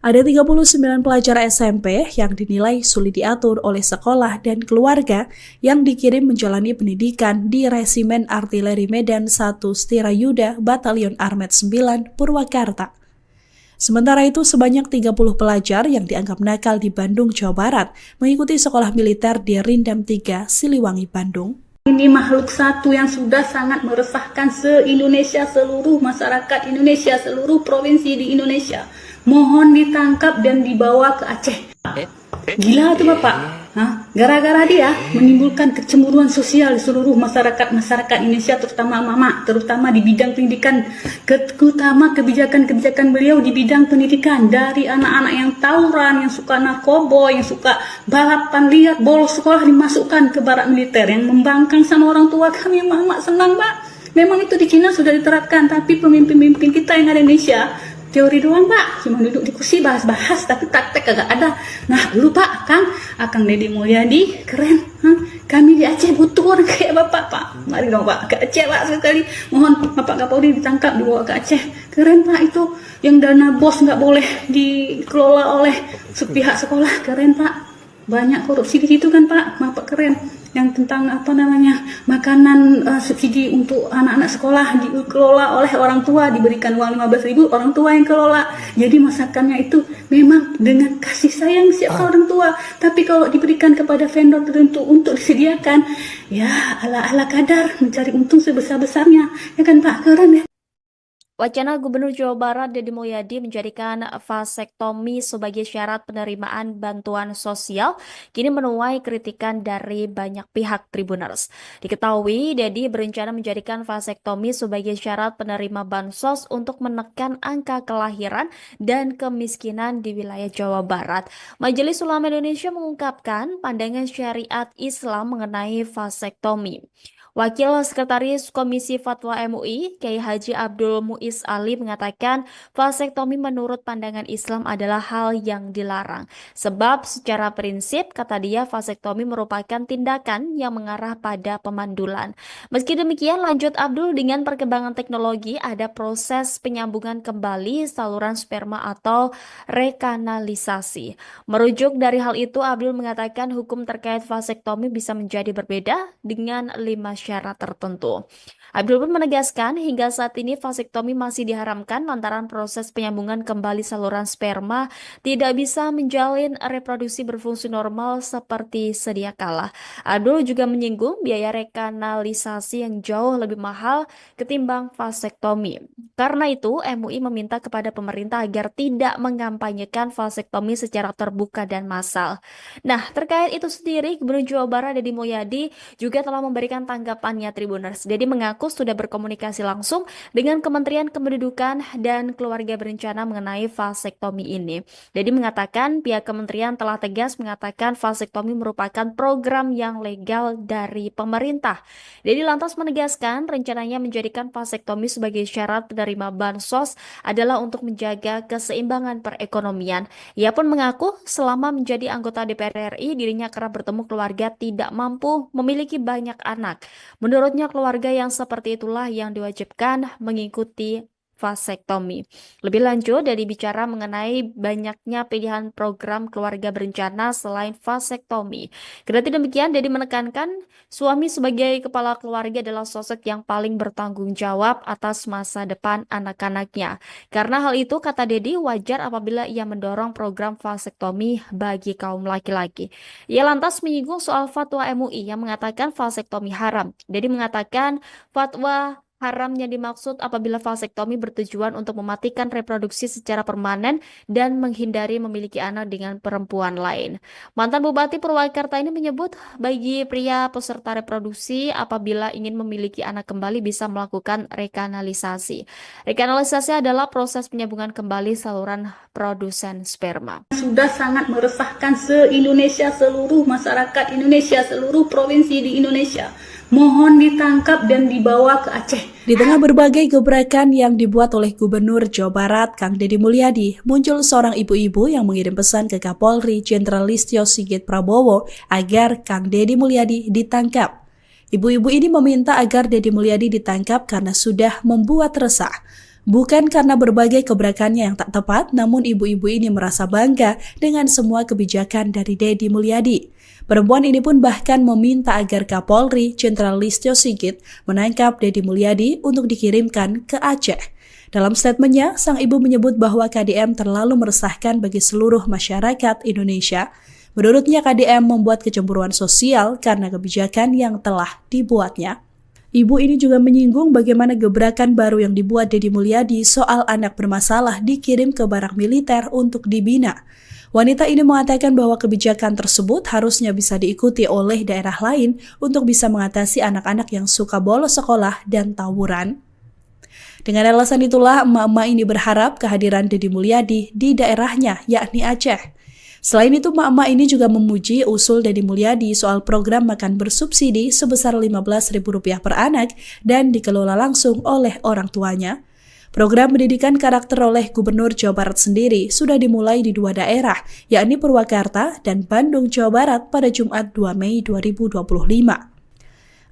Ada 39 pelajar SMP yang dinilai sulit diatur oleh sekolah dan keluarga yang dikirim menjalani pendidikan di Resimen Artileri Medan 1 Stirayuda Batalion Armet 9 Purwakarta. Sementara itu, sebanyak 30 pelajar yang dianggap nakal di Bandung, Jawa Barat mengikuti sekolah militer di Rindam 3, Siliwangi, Bandung. Ini makhluk satu yang sudah sangat meresahkan se-Indonesia, seluruh masyarakat Indonesia, seluruh provinsi di Indonesia. Mohon ditangkap dan dibawa ke Aceh. Gila tuh Bapak. Gara-gara dia menimbulkan kecemburuan sosial di seluruh masyarakat Indonesia, terutama mama, terutama di bidang pendidikan, terutama kebijakan-kebijakan beliau di bidang pendidikan, dari anak-anak yang tawuran, yang suka narkoba, yang suka balapan liar, bolos sekolah dimasukkan ke barak militer, yang membangkang sama orang tua kami. Mama senang Pak. Memang itu di Cina sudah diterapkan, tapi pemimpin-pemimpin kita yang ada di Indonesia teori doang Pak, cuma duduk di kursi bahas-bahas tapi praktek kagak ada. Nah dulu Pak, Akang Deddy Mulyadi keren. Kami di Aceh butuh orang kayak Bapak Pak. Mari dong Pak ke Aceh Pak sekali. Mohon Bapak Kapolri ditangkap dibawa ke Aceh. Keren Pak itu, yang dana BOS nggak boleh dikelola oleh sepihak sekolah. Keren Pak. Banyak korupsi di situ kan Pak. Bapak keren. Yang tentang makanan subsidi untuk anak-anak sekolah dikelola oleh orang tua, diberikan uang 15.000, orang tua yang kelola. Jadi masakannya itu memang dengan kasih sayang siapa orang tua. Tapi kalau diberikan kepada vendor tertentu untuk disediakan, ya ala-ala kadar mencari untung sebesar-besarnya. Ya kan Pak, keren ya. Wacana Gubernur Jawa Barat Deddy Mulyadi menjadikan vasektomi sebagai syarat penerimaan bantuan sosial kini menuai kritikan dari banyak pihak Tribuners. Diketahui, Deddy berencana menjadikan vasektomi sebagai syarat penerima bansos untuk menekan angka kelahiran dan kemiskinan di wilayah Jawa Barat. Majelis Ulama Indonesia mengungkapkan pandangan syariat Islam mengenai vasektomi. Wakil Sekretaris Komisi Fatwa MUI, Kiai Haji Abdul Muiz Ali mengatakan vasektomi menurut pandangan Islam adalah hal yang dilarang. Sebab secara prinsip, kata dia, vasektomi merupakan tindakan yang mengarah pada pemandulan. Meski demikian, lanjut Abdul, dengan perkembangan teknologi ada proses penyambungan kembali saluran sperma atau rekanalisasi. Merujuk dari hal itu, Abdul mengatakan hukum terkait vasektomi bisa menjadi berbeda dengan 5 syarat tertentu. Abdul pun menegaskan hingga saat ini vasektomi masih diharamkan lantaran proses penyambungan kembali saluran sperma tidak bisa menjalin reproduksi berfungsi normal seperti sedia kala. Abdul juga menyinggung biaya rekanalisasi yang jauh lebih mahal ketimbang vasektomi. Karena itu, MUI meminta kepada pemerintah agar tidak mengampanyekan vasektomi secara terbuka dan massal. Nah, terkait itu sendiri, Gubernur Jawa Barat Deddy Mulyadi juga telah memberikan tanggapannya Tribuners. Deddy mengaku sudah berkomunikasi langsung dengan Kementerian Kependudukan dan Keluarga Berencana mengenai vasektomi ini. Deddy mengatakan pihak kementerian telah tegas mengatakan vasektomi merupakan program yang legal dari pemerintah. Deddy lantas menegaskan rencananya menjadikan vasektomi sebagai syarat penerima bansos adalah untuk menjaga keseimbangan perekonomian. Ia pun mengaku selama menjadi anggota DPR RI dirinya kerap bertemu keluarga tidak mampu memiliki banyak anak. Menurutnya keluarga yang seperti itulah yang diwajibkan mengikuti vasektomi. Lebih lanjut, Deddy bicara mengenai banyaknya pilihan program keluarga berencana selain vasektomi. Kendati demikian, Deddy menekankan suami sebagai kepala keluarga adalah sosok yang paling bertanggung jawab atas masa depan anak-anaknya. Karena hal itu, kata Deddy, wajar apabila ia mendorong program vasektomi bagi kaum laki-laki. Ia lantas menyinggung soal fatwa MUI yang mengatakan vasektomi haram. Deddy mengatakan fatwa haramnya dimaksud apabila vasektomi bertujuan untuk mematikan reproduksi secara permanen dan menghindari memiliki anak dengan perempuan lain. Mantan Bupati Purwakarta ini menyebut bagi pria peserta reproduksi apabila ingin memiliki anak kembali bisa melakukan rekanalisasi. Rekanalisasi adalah proses penyambungan kembali saluran produsen sperma. Sudah sangat meresahkan se-Indonesia, seluruh masyarakat Indonesia, seluruh provinsi di Indonesia. Mohon ditangkap dan dibawa ke Aceh. Di tengah berbagai gebrakan yang dibuat oleh Gubernur Jawa Barat, Kang Deddy Mulyadi, muncul seorang ibu-ibu yang mengirim pesan ke Kapolri Jenderal Listio Sigit Prabowo agar Kang Deddy Mulyadi ditangkap. Ibu-ibu ini meminta agar Deddy Mulyadi ditangkap karena sudah membuat resah. Bukan karena berbagai gebrakannya yang tak tepat, namun ibu-ibu ini merasa bangga dengan semua kebijakan dari Deddy Mulyadi. Perempuan ini pun bahkan meminta agar Kapolri Jenderal Listio Sigit menangkap Deddy Mulyadi untuk dikirimkan ke Aceh. Dalam statementnya, sang ibu menyebut bahwa KDM terlalu meresahkan bagi seluruh masyarakat Indonesia. Menurutnya, KDM membuat kecemburuan sosial karena kebijakan yang telah dibuatnya. Ibu ini juga menyinggung bagaimana gebrakan baru yang dibuat Deddy Mulyadi soal anak bermasalah dikirim ke barak militer untuk dibina. Wanita ini mengatakan bahwa kebijakan tersebut harusnya bisa diikuti oleh daerah lain untuk bisa mengatasi anak-anak yang suka bolos sekolah dan tawuran. Dengan alasan itulah, emak-emak ini berharap kehadiran Deddy Mulyadi di daerahnya, yakni Aceh. Selain itu, emak-emak ini juga memuji usul Deddy Mulyadi soal program makan bersubsidi sebesar Rp15.000 per anak dan dikelola langsung oleh orang tuanya. Program pendidikan karakter oleh Gubernur Jawa Barat sendiri sudah dimulai di 2 daerah, yakni Purwakarta dan Bandung, Jawa Barat pada Jumat 2 Mei 2025.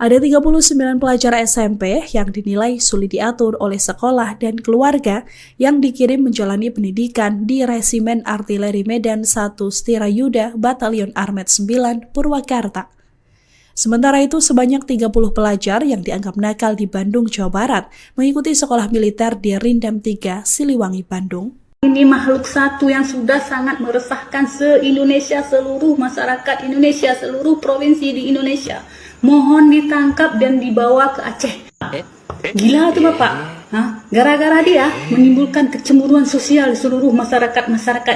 Ada 39 pelajar SMP yang dinilai sulit diatur oleh sekolah dan keluarga yang dikirim menjalani pendidikan di Resimen Artileri Medan 1 Stirayuda Batalion Armet 9 Purwakarta. Sementara itu, sebanyak 30 pelajar yang dianggap nakal di Bandung, Jawa Barat mengikuti sekolah militer di Rindam 3, Siliwangi, Bandung. Ini makhluk satu yang sudah sangat meresahkan se-Indonesia, seluruh masyarakat Indonesia, seluruh provinsi di Indonesia. Mohon ditangkap dan dibawa ke Aceh. Gila itu Bapak. Gara-gara dia menimbulkan kecemburuan sosial di seluruh masyarakat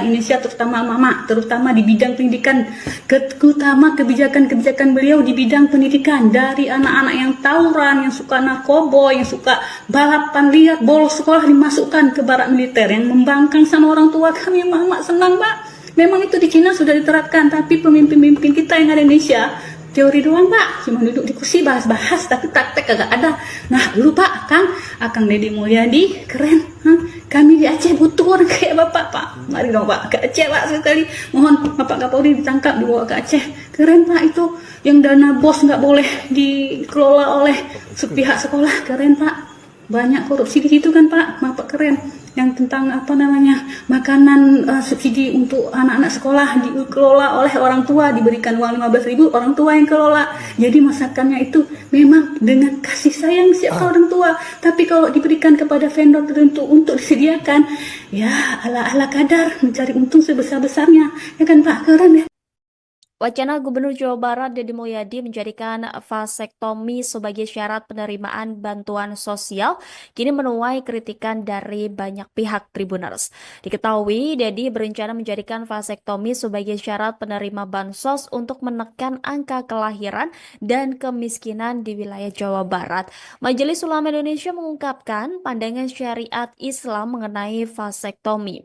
Indonesia, terutama mama, terutama di bidang pendidikan, terutama kebijakan-kebijakan beliau di bidang pendidikan, dari anak-anak yang tawuran, yang suka narkoba, yang suka balapan liar, bolos sekolah dimasukkan ke barak militer, yang membangkang sama orang tua kami. Mama senang Pak. Memang itu di Cina sudah diterapkan, tapi pemimpin-pemimpin kita yang ada di Indonesia teori doang Pak, cuma duduk di kursi bahas-bahas tapi praktek kagak ada. Nah dulu Pak, Akang Deddy Mulyadi keren. Kami di Aceh butuh orang kayak Bapak Pak. Mari dong Pak ke Aceh Pak sekali. Mohon Bapak Kapolri ditangkap dibawa ke Aceh. Keren Pak itu, yang dana bos nggak boleh dikelola oleh sepihak sekolah. Keren Pak. Banyak korupsi di situ kan Pak. Bapak keren. yang tentang makanan subsidi untuk anak-anak sekolah dikelola oleh orang tua, diberikan uang 15.000, orang tua yang kelola. Jadi masakannya itu memang dengan kasih sayang siapa orang tua. Tapi kalau diberikan kepada vendor tertentu untuk disediakan, ya ala kadar mencari untung sebesar-besarnya, ya kan Pak, keren ya. Wacana Gubernur Jawa Barat Deddy Mulyadi menjadikan vasektomi sebagai syarat penerimaan bantuan sosial kini menuai kritikan dari banyak pihak Tribuners. Diketahui, Deddy berencana menjadikan vasektomi sebagai syarat penerima bansos untuk menekan angka kelahiran dan kemiskinan di wilayah Jawa Barat. Majelis Ulama Indonesia mengungkapkan pandangan syariat Islam mengenai vasektomi.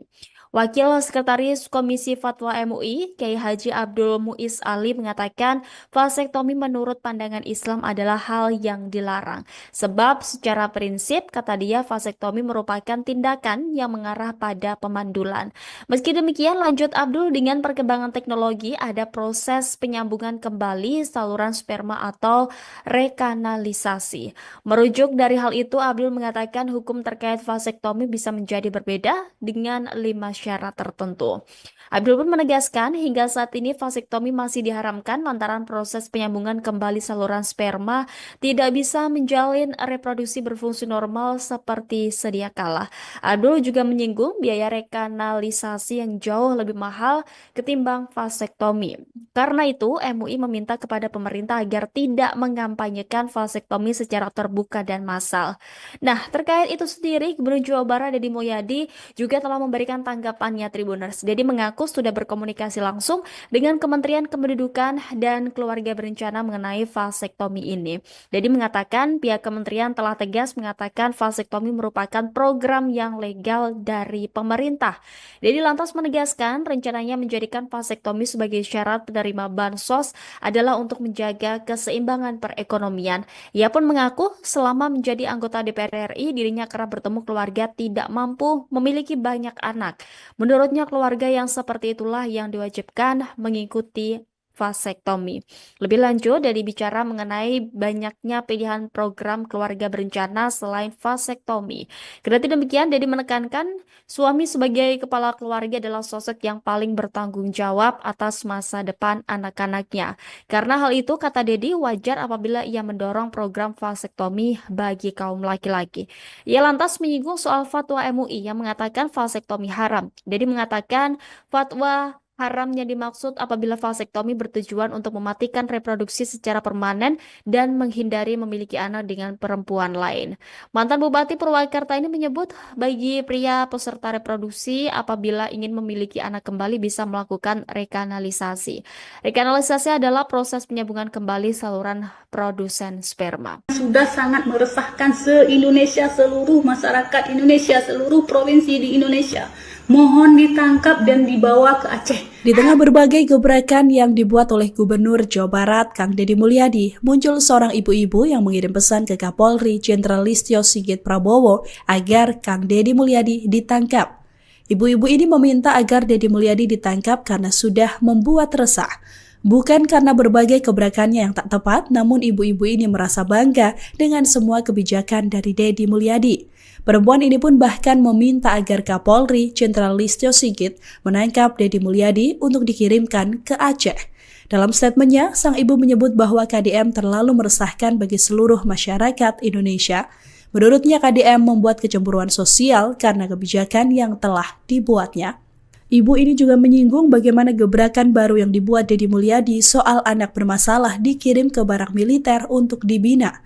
Wakil Sekretaris Komisi Fatwa MUI, Kiai Haji Abdul Muiz Ali mengatakan vasektomi menurut pandangan Islam adalah hal yang dilarang. Sebab secara prinsip, kata dia, vasektomi merupakan tindakan yang mengarah pada pemandulan. Meski demikian, lanjut Abdul, dengan perkembangan teknologi ada proses penyambungan kembali saluran sperma atau rekanalisasi. Merujuk dari hal itu, Abdul mengatakan hukum terkait vasektomi bisa menjadi berbeda dengan 5 syarat tertentu. Abdul pun menegaskan hingga saat ini vasektomi masih diharamkan lantaran proses penyambungan kembali saluran sperma tidak bisa menjalin reproduksi berfungsi normal seperti sedia kala. Abdul juga menyinggung biaya rekanalisasi yang jauh lebih mahal ketimbang vasektomi. Karena itu, MUI meminta kepada pemerintah agar tidak mengampanyekan vasektomi secara terbuka dan massal. Nah, terkait itu sendiri, Gubernur Jawa Barat Deddy Mulyadi juga telah memberikan tanggapannya Tribuners. Deddy mengaku sudah berkomunikasi langsung dengan Kementerian Kependudukan dan Keluarga Berencana mengenai vasektomi ini. Deddy mengatakan pihak kementerian telah tegas mengatakan vasektomi merupakan program yang legal dari pemerintah. Deddy lantas menegaskan rencananya menjadikan vasektomi sebagai syarat penerima bansos adalah untuk menjaga keseimbangan perekonomian. Ia pun mengaku selama menjadi anggota DPR RI dirinya kerap bertemu keluarga tidak mampu memiliki banyak anak. Menurutnya keluarga yang seperti itulah yang diwajibkan mengikuti vasektomi. Lebih lanjut, Deddy bicara mengenai banyaknya pilihan program keluarga berencana selain vasektomi. Kendati demikian, Deddy menekankan suami sebagai kepala keluarga adalah sosok yang paling bertanggung jawab atas masa depan anak-anaknya. Karena hal itu, kata Deddy, wajar apabila ia mendorong program vasektomi bagi kaum laki-laki. Ia lantas menyinggung soal fatwa MUI yang mengatakan vasektomi haram. Deddy mengatakan fatwa haram yang dimaksud apabila vasektomi bertujuan untuk mematikan reproduksi secara permanen dan menghindari memiliki anak dengan perempuan lain. Mantan Bupati Purwakarta ini menyebut bagi pria peserta reproduksi apabila ingin memiliki anak kembali bisa melakukan rekanalisasi. Rekanalisasi adalah proses penyambungan kembali saluran produsen sperma. Sudah sangat meresahkan se-Indonesia, seluruh masyarakat Indonesia, seluruh provinsi di Indonesia. Mohon ditangkap dan dibawa ke Aceh. Di tengah berbagai gebrakan yang dibuat oleh Gubernur Jawa Barat, Kang Deddy Mulyadi, muncul seorang ibu-ibu yang mengirim pesan ke Kapolri Jenderal Listio Sigit Prabowo agar Kang Deddy Mulyadi ditangkap. Ibu-ibu ini meminta agar Deddy Mulyadi ditangkap karena sudah membuat resah. Bukan karena berbagai gebrakannya yang tak tepat, namun ibu-ibu ini merasa bangga dengan semua kebijakan dari Deddy Mulyadi. Perempuan ini pun bahkan meminta agar Kapolri Jenderal Listio Sigit menangkap Deddy Mulyadi untuk dikirimkan ke Aceh. Dalam statementnya, sang ibu menyebut bahwa KDM terlalu meresahkan bagi seluruh masyarakat Indonesia. Menurutnya, KDM membuat kecemburuan sosial karena kebijakan yang telah dibuatnya. Ibu ini juga menyinggung bagaimana gebrakan baru yang dibuat Deddy Mulyadi soal anak bermasalah dikirim ke barak militer untuk dibina.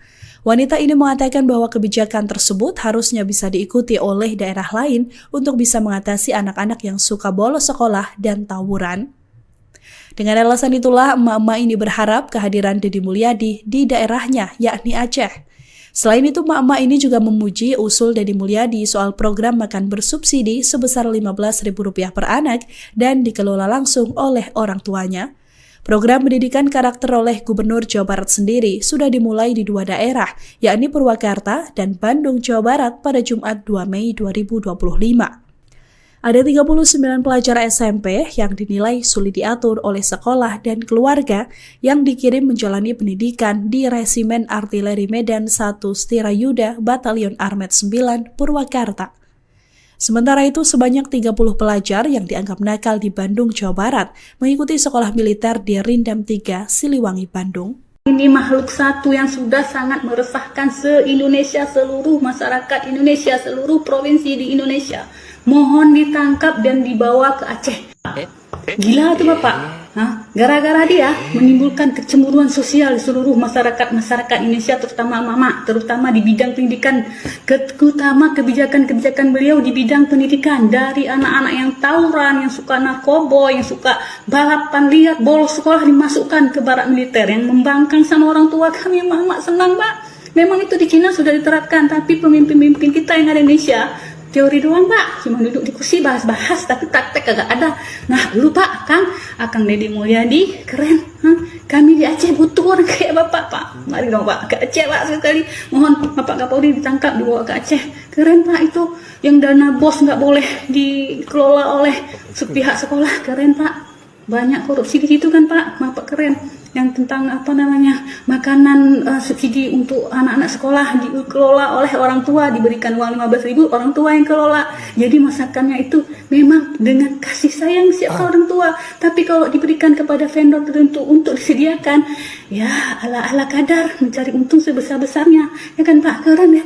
Wanita ini mengatakan bahwa kebijakan tersebut harusnya bisa diikuti oleh daerah lain untuk bisa mengatasi anak-anak yang suka bolos sekolah dan tawuran. Dengan alasan itulah, emak-emak ini berharap kehadiran Deddy Mulyadi di daerahnya, yakni Aceh. Selain itu, emak-emak ini juga memuji usul Deddy Mulyadi soal program makan bersubsidi sebesar Rp15.000 per anak dan dikelola langsung oleh orang tuanya. Program pendidikan karakter oleh Gubernur Jawa Barat sendiri sudah dimulai di 2 daerah, yakni Purwakarta dan Bandung, Jawa Barat pada Jumat 2 Mei 2025. Ada 39 pelajar SMP yang dinilai sulit diatur oleh sekolah dan keluarga yang dikirim menjalani pendidikan di Resimen Artileri Medan 1 Stirayuda Batalion Armet 9 Purwakarta. Sementara itu, sebanyak 30 pelajar yang dianggap nakal di Bandung, Jawa Barat mengikuti sekolah militer di Rindam 3, Siliwangi, Bandung. Ini makhluk satu yang sudah sangat meresahkan se-Indonesia, seluruh masyarakat Indonesia, seluruh provinsi di Indonesia. Mohon ditangkap dan dibawa ke Aceh. Gila tuh Bapak. Gara-gara dia menimbulkan kecemburuan sosial di seluruh masyarakat Indonesia, terutama mama, terutama di bidang pendidikan, terutama kebijakan-kebijakan beliau di bidang pendidikan, dari anak-anak yang tawuran, yang suka narkoba, yang suka balapan liar, bolos sekolah dimasukkan ke barak militer, yang membangkang sama orang tua kami. Mama senang Pak. Memang itu di Cina sudah diterapkan, tapi pemimpin-pemimpin kita yang ada di Indonesia teori doang Pak, cuma duduk di kursi bahas-bahas tapi praktek kagak ada. Nah dulu Pak, Akang Deddy Mulyadi keren. Kami di Aceh butuh orang kayak Bapak Pak. Mari dong Pak ke Aceh Pak sekali. Mohon Bapak Kapolri ditangkap dibawa ke Aceh. Keren Pak itu, yang dana BOS nggak boleh dikelola oleh sepihak sekolah. Keren Pak. Banyak korupsi di situ kan Pak. Bapak keren. Yang tentang makanan subsidi untuk anak-anak sekolah dikelola oleh orang tua, diberikan uang 15.000, orang tua yang kelola. Jadi masakannya itu memang dengan kasih sayang siapa orang tua. Tapi kalau diberikan kepada vendor tertentu untuk disediakan, ya ala-ala kadar mencari untung sebesar-besarnya. Ya kan Pak, keren ya.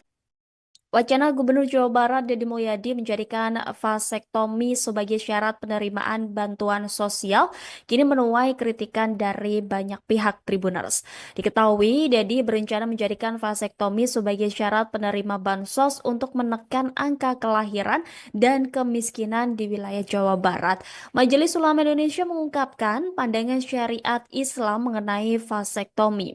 Wacana Gubernur Jawa Barat Deddy Mulyadi menjadikan vasektomi sebagai syarat penerimaan bantuan sosial kini menuai kritikan dari banyak pihak Tribuners. Diketahui, Deddy berencana menjadikan vasektomi sebagai syarat penerima bansos untuk menekan angka kelahiran dan kemiskinan di wilayah Jawa Barat. Majelis Ulama Indonesia mengungkapkan pandangan syariat Islam mengenai vasektomi.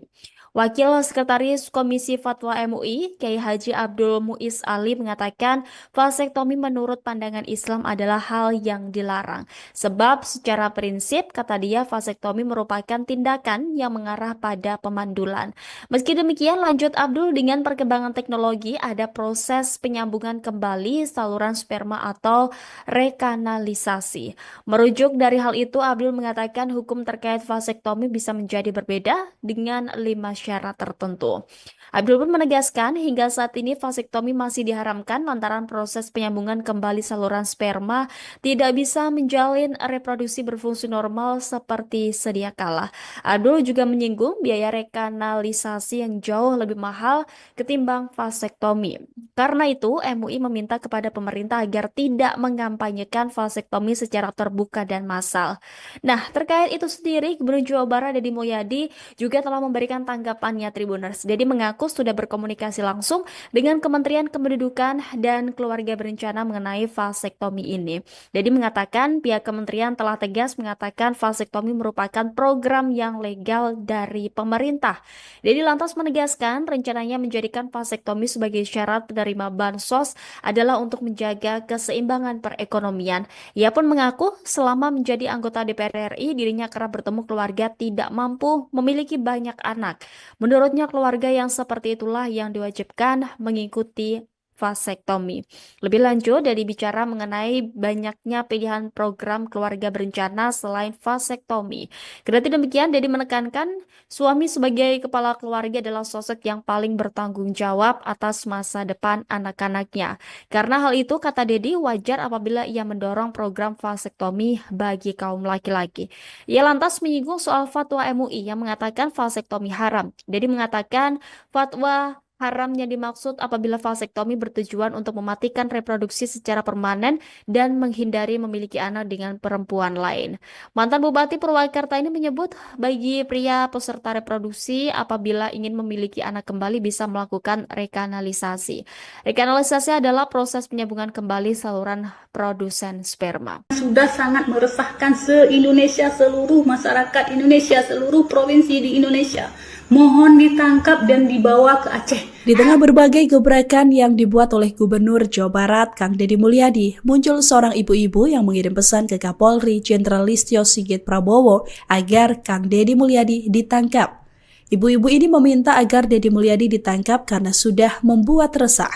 Wakil Sekretaris Komisi Fatwa MUI, Kiai Haji Abdul Muiz Ali mengatakan vasektomi menurut pandangan Islam adalah hal yang dilarang. Sebab secara prinsip, kata dia, vasektomi merupakan tindakan yang mengarah pada pemandulan. Meski demikian, lanjut Abdul, dengan perkembangan teknologi ada proses penyambungan kembali saluran sperma atau rekanalisasi. Merujuk dari hal itu, Abdul mengatakan hukum terkait vasektomi bisa menjadi berbeda dengan 5 syarat tertentu. Abdul pun menegaskan hingga saat ini vasektomi masih diharamkan lantaran proses penyambungan kembali saluran sperma tidak bisa menjalin reproduksi berfungsi normal seperti sedia kala. Abdul juga menyinggung biaya rekanalisasi yang jauh lebih mahal ketimbang vasektomi. Karena itu, MUI meminta kepada pemerintah agar tidak mengampanyekan vasektomi secara terbuka dan massal. Nah, terkait itu sendiri, Gubernur Jawa Barat Deddy Mulyadi juga telah memberikan tanggapannya Tribuners. Deddy mengaku sudah berkomunikasi langsung dengan Kementerian Kependudukan dan Keluarga Berencana mengenai vasektomi ini. Deddy mengatakan pihak kementerian telah tegas mengatakan vasektomi merupakan program yang legal dari pemerintah. Deddy lantas menegaskan rencananya menjadikan vasektomi sebagai syarat penerima bansos adalah untuk menjaga keseimbangan perekonomian. Ia pun mengaku selama menjadi anggota DPR RI dirinya kerap bertemu keluarga tidak mampu memiliki banyak anak. Menurutnya keluarga yang seperti itulah yang diwajibkan mengikuti vasektomi. Lebih lanjut, Deddy bicara mengenai banyaknya pilihan program keluarga berencana selain vasektomi. Kendati demikian, Deddy menekankan suami sebagai kepala keluarga adalah sosok yang paling bertanggung jawab atas masa depan anak-anaknya. Karena hal itu, kata Deddy, wajar apabila ia mendorong program vasektomi bagi kaum laki-laki. Ia lantas menyinggung soal fatwa MUI yang mengatakan vasektomi haram. Deddy mengatakan fatwa haram yang dimaksud apabila vasektomi bertujuan untuk mematikan reproduksi secara permanen dan menghindari memiliki anak dengan perempuan lain. Mantan Bupati Purwakarta ini menyebut bagi pria peserta reproduksi apabila ingin memiliki anak kembali bisa melakukan rekanalisasi. Rekanalisasi adalah proses penyambungan kembali saluran produsen sperma. Sudah sangat meresahkan se-Indonesia, seluruh masyarakat Indonesia, seluruh provinsi di Indonesia. Mohon ditangkap dan dibawa ke Aceh. Di tengah berbagai gebrakan yang dibuat oleh Gubernur Jawa Barat, Kang Deddy Mulyadi, muncul seorang ibu-ibu yang mengirim pesan ke Kapolri Jenderal Listio Sigit Prabowo agar Kang Deddy Mulyadi ditangkap. Ibu-ibu ini meminta agar Deddy Mulyadi ditangkap karena sudah membuat resah.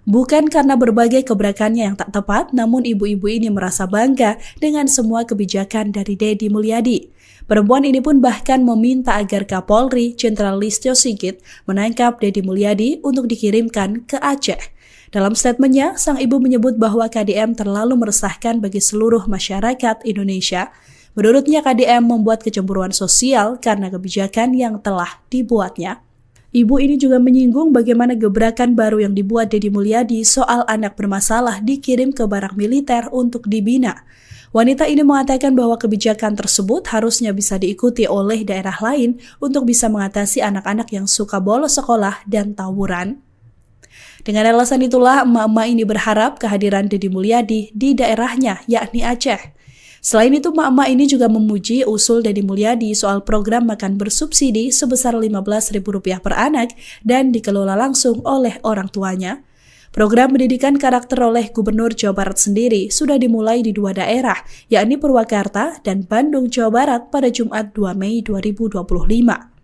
Bukan karena berbagai gebrakannya yang tak tepat, namun ibu-ibu ini merasa bangga dengan semua kebijakan dari Deddy Mulyadi. Perempuan ini pun bahkan meminta agar Kapolri Jenderal Listio Sigit menangkap Deddy Mulyadi untuk dikirimkan ke Aceh. Dalam statementnya, sang ibu menyebut bahwa KDM terlalu meresahkan bagi seluruh masyarakat Indonesia. Menurutnya, KDM membuat kecemburuan sosial karena kebijakan yang telah dibuatnya. Ibu ini juga menyinggung bagaimana gebrakan baru yang dibuat Deddy Mulyadi soal anak bermasalah dikirim ke barak militer untuk dibina. Wanita ini mengatakan bahwa kebijakan tersebut harusnya bisa diikuti oleh daerah lain untuk bisa mengatasi anak-anak yang suka bolos sekolah dan tawuran. Dengan alasan itulah, emak-emak ini berharap kehadiran Deddy Mulyadi di daerahnya, yakni Aceh. Selain itu, emak-emak ini juga memuji usul Deddy Mulyadi soal program makan bersubsidi sebesar Rp15.000 per anak dan dikelola langsung oleh orang tuanya. Program pendidikan karakter oleh Gubernur Jawa Barat sendiri sudah dimulai di 2 daerah, yakni Purwakarta dan Bandung, Jawa Barat pada Jumat 2 Mei 2025.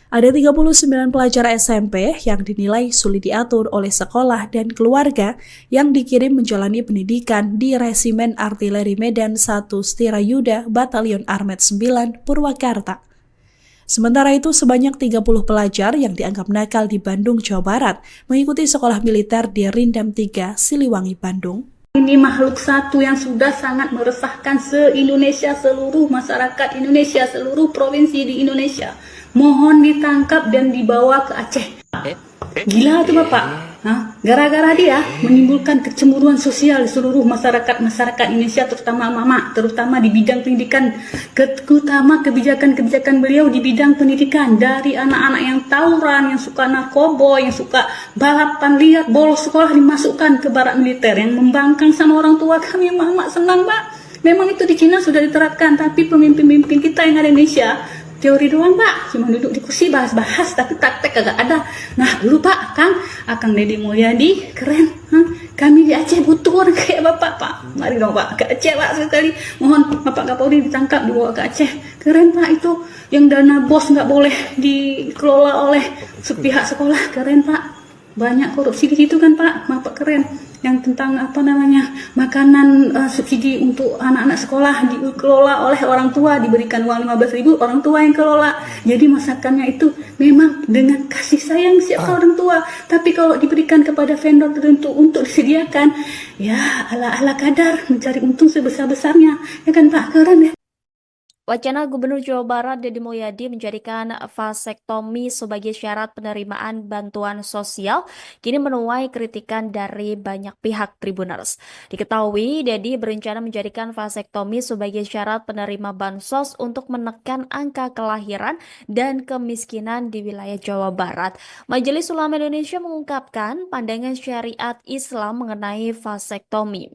Ada 39 pelajar SMP yang dinilai sulit diatur oleh sekolah dan keluarga yang dikirim menjalani pendidikan di Resimen Artileri Medan 1 Stirayuda Batalion Armet 9 Purwakarta. Sementara itu, sebanyak 30 pelajar yang dianggap nakal di Bandung, Jawa Barat mengikuti sekolah militer di Rindam 3, Siliwangi, Bandung. Ini makhluk satu yang sudah sangat meresahkan se-Indonesia, seluruh masyarakat Indonesia, seluruh provinsi di Indonesia. Mohon ditangkap dan dibawa ke Aceh. Gila tuh Bapak. Gara-gara dia menimbulkan kecemburuan sosial di seluruh masyarakat Indonesia, terutama mama, terutama di bidang pendidikan, terutama kebijakan-kebijakan beliau di bidang pendidikan, dari anak-anak yang tawuran, yang suka narkoba, yang suka balapan liar, bolos sekolah dimasukkan ke barak militer, yang membangkang sama orang tua kami. Mama senang Pak. Memang itu di Cina sudah diterapkan, tapi pemimpin-pemimpin kita yang ada di Indonesia teori doang Pak, cuma duduk di kursi bahas-bahas tapi praktek kagak ada. Nah dulu Pak, Akang Deddy Mulyadi keren. Kami di Aceh butuh orang kayak Bapak Pak. Mari dong Pak ke Aceh Pak sekali. Mohon Bapak Kapolri ditangkap dibawa ke Aceh. Keren Pak itu, yang dana BOS nggak boleh dikelola oleh pihak sekolah. Keren Pak. Banyak korupsi di situ kan Pak. Bapak keren. Yang tentang makanan subsidi untuk anak-anak sekolah dikelola oleh orang tua, diberikan uang 15.000, orang tua yang kelola. Jadi masakannya itu memang dengan kasih sayang siapa orang tua. Tapi kalau diberikan kepada vendor tertentu untuk disediakan, ya ala-ala kadar mencari untung sebesar-besarnya. Ya kan Pak, keren ya. Wacana Gubernur Jawa Barat Deddy Mulyadi menjadikan vasektomi sebagai syarat penerimaan bantuan sosial kini menuai kritikan dari banyak pihak Tribuners. Diketahui, Deddy berencana menjadikan vasektomi sebagai syarat penerima bansos untuk menekan angka kelahiran dan kemiskinan di wilayah Jawa Barat. Majelis Ulama Indonesia mengungkapkan pandangan syariat Islam mengenai vasektomi.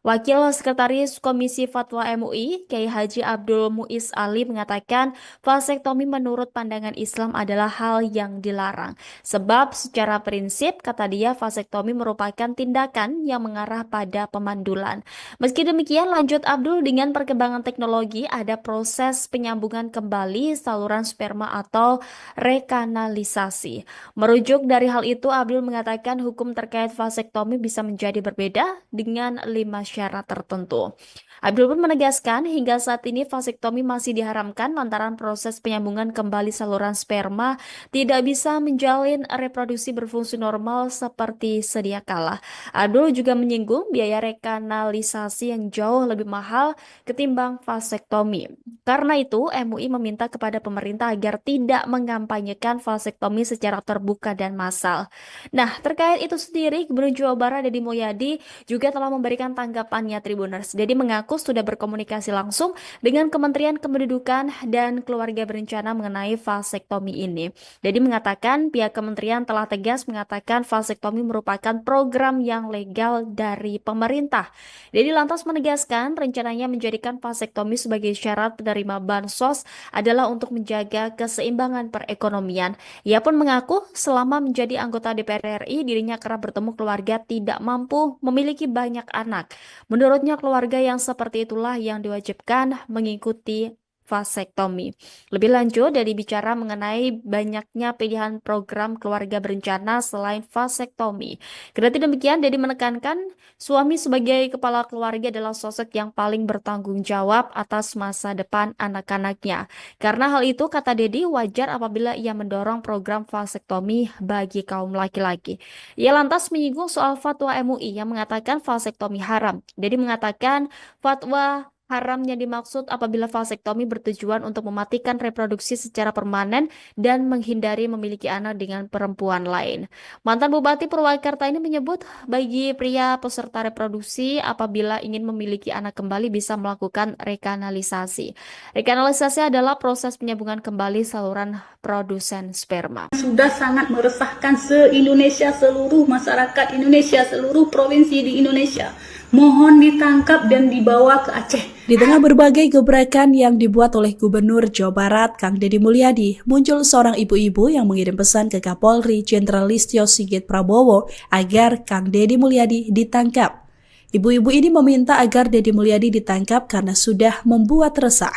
Wakil Sekretaris Komisi Fatwa MUI, Kiai Haji Abdul Muiz Ali mengatakan vasektomi menurut pandangan Islam adalah hal yang dilarang. Sebab secara prinsip, kata dia, vasektomi merupakan tindakan yang mengarah pada pemandulan. Meski demikian, lanjut Abdul, dengan perkembangan teknologi ada proses penyambungan kembali saluran sperma atau rekanalisasi. Merujuk dari hal itu, Abdul mengatakan hukum terkait vasektomi bisa menjadi berbeda dengan 5 syarat tertentu. Abdul pun menegaskan hingga saat ini vasektomi masih diharamkan lantaran proses penyambungan kembali saluran sperma tidak bisa menjalin reproduksi berfungsi normal seperti sedia kala. Abdul juga menyinggung biaya rekanalisasi yang jauh lebih mahal ketimbang vasektomi. Karena itu, MUI meminta kepada pemerintah agar tidak mengampanyekan vasektomi secara terbuka dan massal. Nah, terkait itu sendiri, Gubernur Jawa Barat Deddy Mulyadi juga telah memberikan tanggapannya Tribuners. Deddy mengaku sudah berkomunikasi langsung dengan Kementerian Kependudukan dan Keluarga Berencana mengenai vasektomi ini. Deddy mengatakan pihak kementerian telah tegas mengatakan vasektomi merupakan program yang legal dari pemerintah. Deddy lantas menegaskan rencananya menjadikan vasektomi sebagai syarat penerima bansos adalah untuk menjaga keseimbangan perekonomian. Ia pun mengaku selama menjadi anggota DPR RI dirinya kerap bertemu keluarga tidak mampu memiliki banyak anak. Menurutnya keluarga yang seperti itulah yang diwajibkan mengikuti vasektomi. Lebih lanjut, Dedi bicara mengenai banyaknya pilihan program keluarga berencana selain vasektomi. Kendati demikian, Dedi menekankan suami sebagai kepala keluarga adalah sosok yang paling bertanggung jawab atas masa depan anak-anaknya. Karena hal itu, kata Dedi, wajar apabila ia mendorong program vasektomi bagi kaum laki-laki. Ia lantas menyinggung soal fatwa MUI yang mengatakan vasektomi haram. Dedi mengatakan fatwa haram yang dimaksud apabila vasektomi bertujuan untuk mematikan reproduksi secara permanen dan menghindari memiliki anak dengan perempuan lain. Mantan Bupati Purwakarta ini menyebut bagi pria peserta reproduksi apabila ingin memiliki anak kembali bisa melakukan rekanalisasi. Rekanalisasi adalah proses penyambungan kembali saluran produsen sperma. Sudah sangat meresahkan se-Indonesia, seluruh masyarakat Indonesia, seluruh provinsi di Indonesia. Mohon ditangkap dan dibawa ke Aceh. Di tengah berbagai gebrakan yang dibuat oleh Gubernur Jawa Barat, Kang Deddy Mulyadi, muncul seorang ibu-ibu yang mengirim pesan ke Kapolri Jenderal Listio Sigit Prabowo agar Kang Deddy Mulyadi ditangkap. Ibu-ibu ini meminta agar Deddy Mulyadi ditangkap karena sudah membuat resah.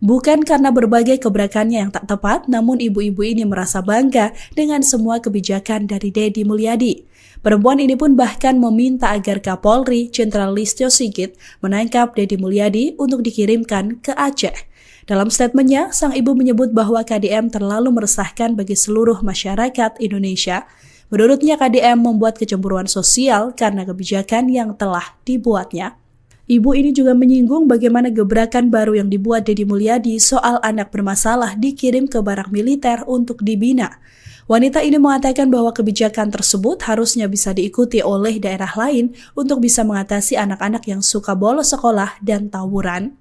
Bukan karena berbagai gebrakannya yang tak tepat, namun ibu-ibu ini merasa bangga dengan semua kebijakan dari Deddy Mulyadi. Perempuan ini pun bahkan meminta agar Kapolri Jenderal Listio Sigit menangkap Deddy Mulyadi untuk dikirimkan ke Aceh. Dalam statementnya, sang ibu menyebut bahwa KDM terlalu meresahkan bagi seluruh masyarakat Indonesia. Menurutnya, KDM membuat kecemburuan sosial karena kebijakan yang telah dibuatnya. Ibu ini juga menyinggung bagaimana gebrakan baru yang dibuat Deddy Mulyadi soal anak bermasalah dikirim ke barak militer untuk dibina. Wanita ini mengatakan bahwa kebijakan tersebut harusnya bisa diikuti oleh daerah lain untuk bisa mengatasi anak-anak yang suka bolos sekolah dan tawuran.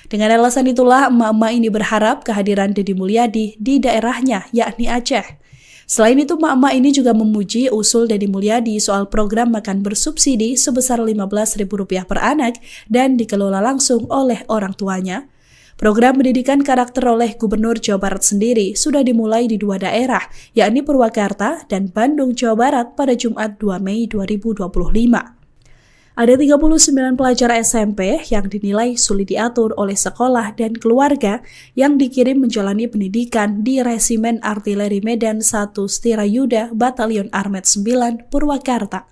Dengan alasan itulah, emak-emak ini berharap kehadiran Deddy Mulyadi di daerahnya, yakni Aceh. Selain itu, emak-emak ini juga memuji usul Deddy Mulyadi soal program makan bersubsidi sebesar Rp15.000 per anak dan dikelola langsung oleh orang tuanya. Program pendidikan karakter oleh Gubernur Jawa Barat sendiri sudah dimulai di dua daerah, yakni Purwakarta dan Bandung, Jawa Barat pada Jumat 2 Mei 2025. Ada 39 pelajar SMP yang dinilai sulit diatur oleh sekolah dan keluarga yang dikirim menjalani pendidikan di Resimen Artileri Medan 1 Stirayuda Batalion Armet 9 Purwakarta.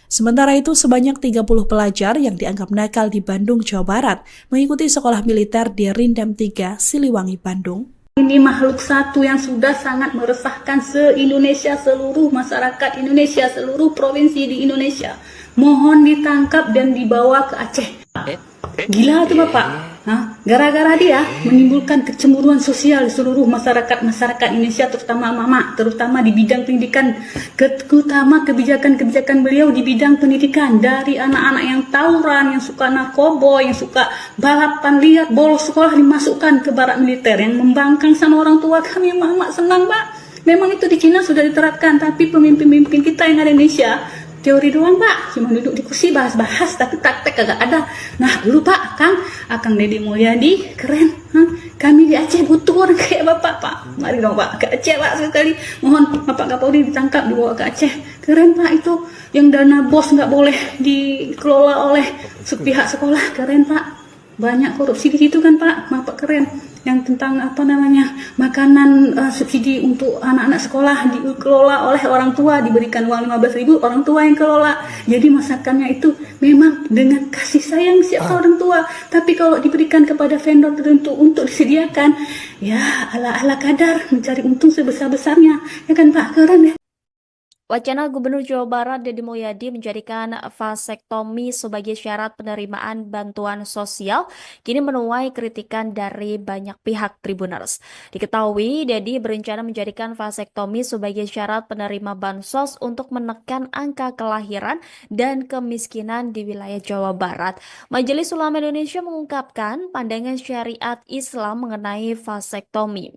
Sementara itu, sebanyak 30 pelajar yang dianggap nakal di Bandung, Jawa Barat mengikuti sekolah militer di Rindam 3, Siliwangi, Bandung. Ini makhluk satu yang sudah sangat meresahkan se-Indonesia, seluruh masyarakat Indonesia, seluruh provinsi di Indonesia. Mohon ditangkap dan dibawa ke Aceh. Gila tuh Bapak. Gara-gara dia menimbulkan kecemburuan sosial di seluruh masyarakat Indonesia, terutama mama, terutama di bidang pendidikan, terutama kebijakan-kebijakan beliau di bidang pendidikan, dari anak-anak yang tawuran, yang suka narkoba, yang suka balapan liar, bolos sekolah dimasukkan ke barak militer, yang membangkang sama orang tua kami. Mama senang Pak. Memang itu di Cina sudah diterapkan, tapi pemimpin-pemimpin kita yang ada di Indonesia teori doang Pak, cuma duduk di kursi bahas-bahas tapi praktek kagak ada. Nah dulu Pak, Akang Deddy Mulyadi keren. Kami di Aceh butuh orang kayak Bapak Pak. Mari dong Pak ke Aceh Pak sekali. Mohon Bapak Kapolri ditangkap dibawa ke Aceh. Keren Pak itu, yang dana BOS nggak boleh dikelola oleh pihak sekolah. Keren Pak. Banyak korupsi di situ kan Pak. Bapak keren. Yang tentang makanan subsidi untuk anak-anak sekolah dikelola oleh orang tua, diberikan uang 15.000, orang tua yang kelola. Jadi masakannya itu memang dengan kasih sayang siapa orang tua. Tapi kalau diberikan kepada vendor tertentu untuk disediakan, ya ala-ala kadar mencari untung sebesar-besarnya. Ya kan Pak, keren ya. Wacana Gubernur Jawa Barat Deddy Mulyadi menjadikan vasektomi sebagai syarat penerimaan bantuan sosial kini menuai kritikan dari banyak pihak Tribuners. Diketahui, Deddy berencana menjadikan vasektomi sebagai syarat penerima bansos untuk menekan angka kelahiran dan kemiskinan di wilayah Jawa Barat. Majelis Ulama Indonesia mengungkapkan pandangan syariat Islam mengenai vasektomi.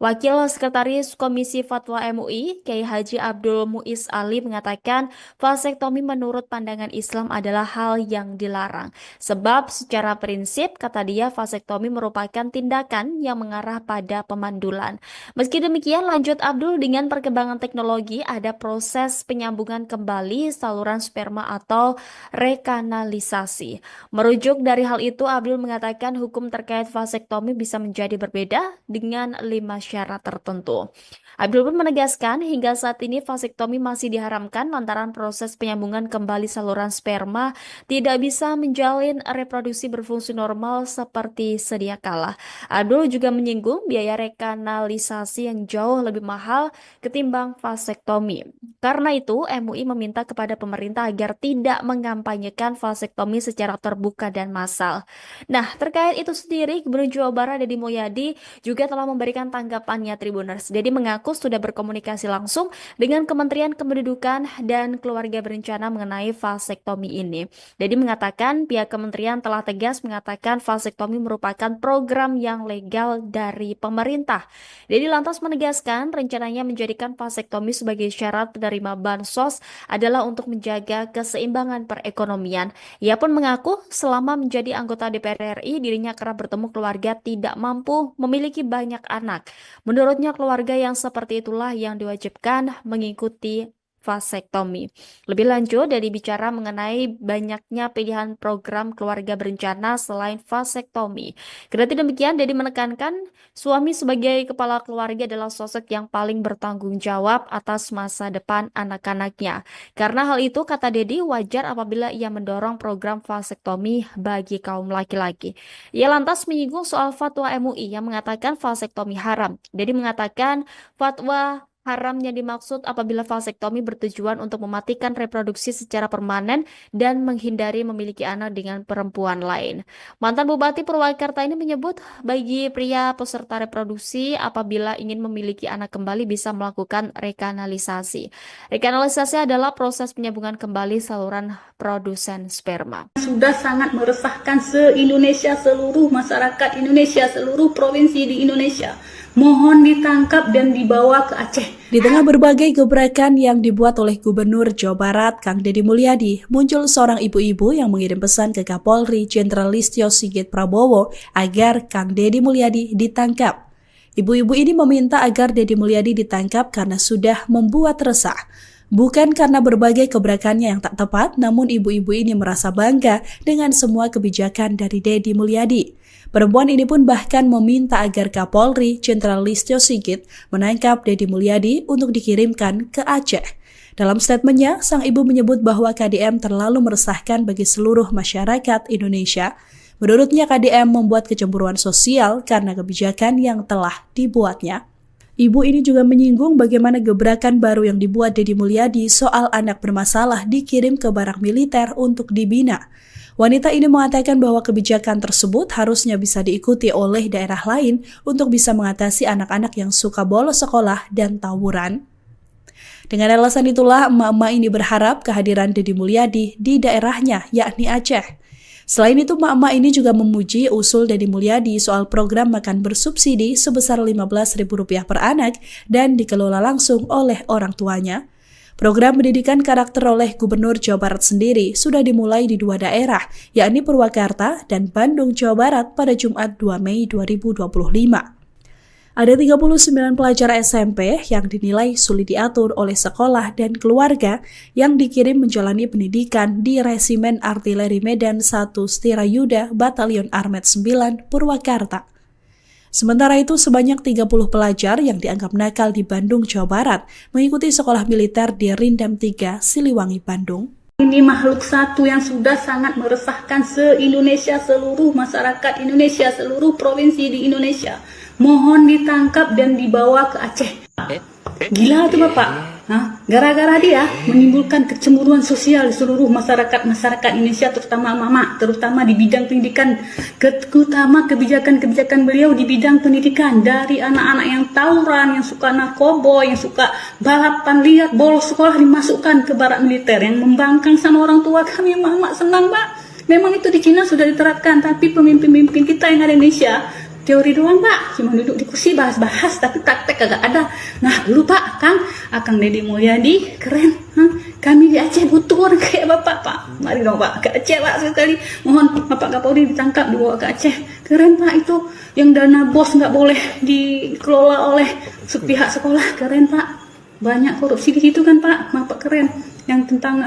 Wakil Sekretaris Komisi Fatwa MUI, Kiai Haji Abdul Muiz Ali mengatakan vasektomi menurut pandangan Islam adalah hal yang dilarang. Sebab secara prinsip, kata dia, vasektomi merupakan tindakan yang mengarah pada pemandulan. Meski demikian, lanjut Abdul, dengan perkembangan teknologi ada proses penyambungan kembali saluran sperma atau rekanalisasi. Merujuk dari hal itu, Abdul mengatakan hukum terkait vasektomi bisa menjadi berbeda dengan 5 syarat tertentu. Abdul pun menegaskan hingga saat ini vasektomi masih diharamkan lantaran proses penyambungan kembali saluran sperma tidak bisa menjalin reproduksi berfungsi normal seperti sedia kala. Abdul juga menyinggung biaya rekanalisasi yang jauh lebih mahal ketimbang vasektomi. Karena itu, MUI meminta kepada pemerintah agar tidak mengampanyekan vasektomi secara terbuka dan massal. Nah, terkait itu sendiri, Gubernur Jawa Barat Deddy Mulyadi juga telah memberikan tanggapannya Tribuners. Deddy mengaku sudah berkomunikasi langsung dengan Kementerian Kependudukan dan Keluarga Berencana mengenai vasektomi ini. Deddy mengatakan pihak kementerian telah tegas mengatakan vasektomi merupakan program yang legal dari pemerintah. Deddy lantas menegaskan rencananya menjadikan vasektomi sebagai syarat penerima bansos adalah untuk menjaga keseimbangan perekonomian. Ia pun mengaku selama menjadi anggota DPR RI dirinya kerap bertemu keluarga tidak mampu memiliki banyak anak. Menurutnya keluarga yang seperti itulah yang diwajibkan mengikuti vasektomi. Lebih lanjut, dari bicara mengenai banyaknya pilihan program keluarga berencana selain vasektomi. Kendati demikian, Deddy menekankan suami sebagai kepala keluarga adalah sosok yang paling bertanggung jawab atas masa depan anak-anaknya. Karena hal itu, kata Deddy, wajar apabila ia mendorong program vasektomi bagi kaum laki-laki. Ia lantas menyinggung soal fatwa MUI yang mengatakan vasektomi haram. Deddy mengatakan fatwa haram yang dimaksud apabila vasektomi bertujuan untuk mematikan reproduksi secara permanen dan menghindari memiliki anak dengan perempuan lain. Mantan Bupati Purwakarta ini menyebut bagi pria peserta reproduksi apabila ingin memiliki anak kembali bisa melakukan rekanalisasi. Rekanalisasi adalah proses penyambungan kembali saluran produsen sperma. Sudah sangat meresahkan se-Indonesia, seluruh masyarakat Indonesia, seluruh provinsi di Indonesia. Mohon ditangkap dan dibawa ke Aceh. Di tengah berbagai gebrakan yang dibuat oleh Gubernur Jawa Barat, Kang Deddy Mulyadi, muncul seorang ibu-ibu yang mengirim pesan ke Kapolri Jenderal Listio Sigit Prabowo agar Kang Deddy Mulyadi ditangkap. Ibu-ibu ini meminta agar Deddy Mulyadi ditangkap karena sudah membuat resah. Bukan karena berbagai gebrakannya yang tak tepat, namun ibu-ibu ini merasa bangga dengan semua kebijakan dari Deddy Mulyadi. Perempuan ini pun bahkan meminta agar Kapolri Jenderal Listio Sigit menangkap Deddy Mulyadi untuk dikirimkan ke Aceh. Dalam statementnya, sang ibu menyebut bahwa KDM terlalu meresahkan bagi seluruh masyarakat Indonesia. Menurutnya, KDM membuat kecemburuan sosial karena kebijakan yang telah dibuatnya. Ibu ini juga menyinggung bagaimana gebrakan baru yang dibuat Deddy Mulyadi soal anak bermasalah dikirim ke barak militer untuk dibina. Wanita ini mengatakan bahwa kebijakan tersebut harusnya bisa diikuti oleh daerah lain untuk bisa mengatasi anak-anak yang suka bolos sekolah dan tawuran. Dengan alasan itulah, emak-emak ini berharap kehadiran Deddy Mulyadi di daerahnya, yakni Aceh. Selain itu, emak-emak ini juga memuji usul Deddy Mulyadi soal program makan bersubsidi sebesar Rp15.000 per anak dan dikelola langsung oleh orang tuanya. Program pendidikan karakter oleh Gubernur Jawa Barat sendiri sudah dimulai di 2 daerah, yakni Purwakarta dan Bandung, Jawa Barat pada Jumat 2 Mei 2025. Ada 39 pelajar SMP yang dinilai sulit diatur oleh sekolah dan keluarga yang dikirim menjalani pendidikan di Resimen Artileri Medan 1 Stirayuda Batalion Armet 9 Purwakarta. Sementara itu, sebanyak 30 pelajar yang dianggap nakal di Bandung, Jawa Barat mengikuti sekolah militer di Rindam 3, Siliwangi, Bandung. Ini makhluk satu yang sudah sangat meresahkan se-Indonesia, seluruh masyarakat Indonesia, seluruh provinsi di Indonesia. Mohon ditangkap dan dibawa ke Aceh. Gila tuh Bapak. Gara-gara dia menimbulkan kecemburuan sosial di seluruh masyarakat Indonesia, terutama mama, terutama di bidang pendidikan, terutama kebijakan-kebijakan beliau di bidang pendidikan, dari anak-anak yang tawuran, yang suka narkoba, yang suka balapan liar, bolos sekolah dimasukkan ke barak militer, yang membangkang sama orang tua kami. Mama senang Pak. Memang itu di Cina sudah diterapkan, tapi pemimpin-pemimpin kita yang ada di Indonesia teori doang Pak, cuma duduk di kursi bahas-bahas tapi praktek kagak ada. Nah dulu Pak, Akang Deddy Mulyadi keren. Kami di Aceh butuh orang kayak Bapak Pak. Mari dong Pak ke Aceh Pak sekali. Mohon Bapak Kapolri ditangkap dibawa ke Aceh. Keren Pak itu, yang dana BOS nggak boleh dikelola oleh pihak sekolah, keren Pak. Banyak korupsi di situ kan Pak, Bapak keren. Yang tentang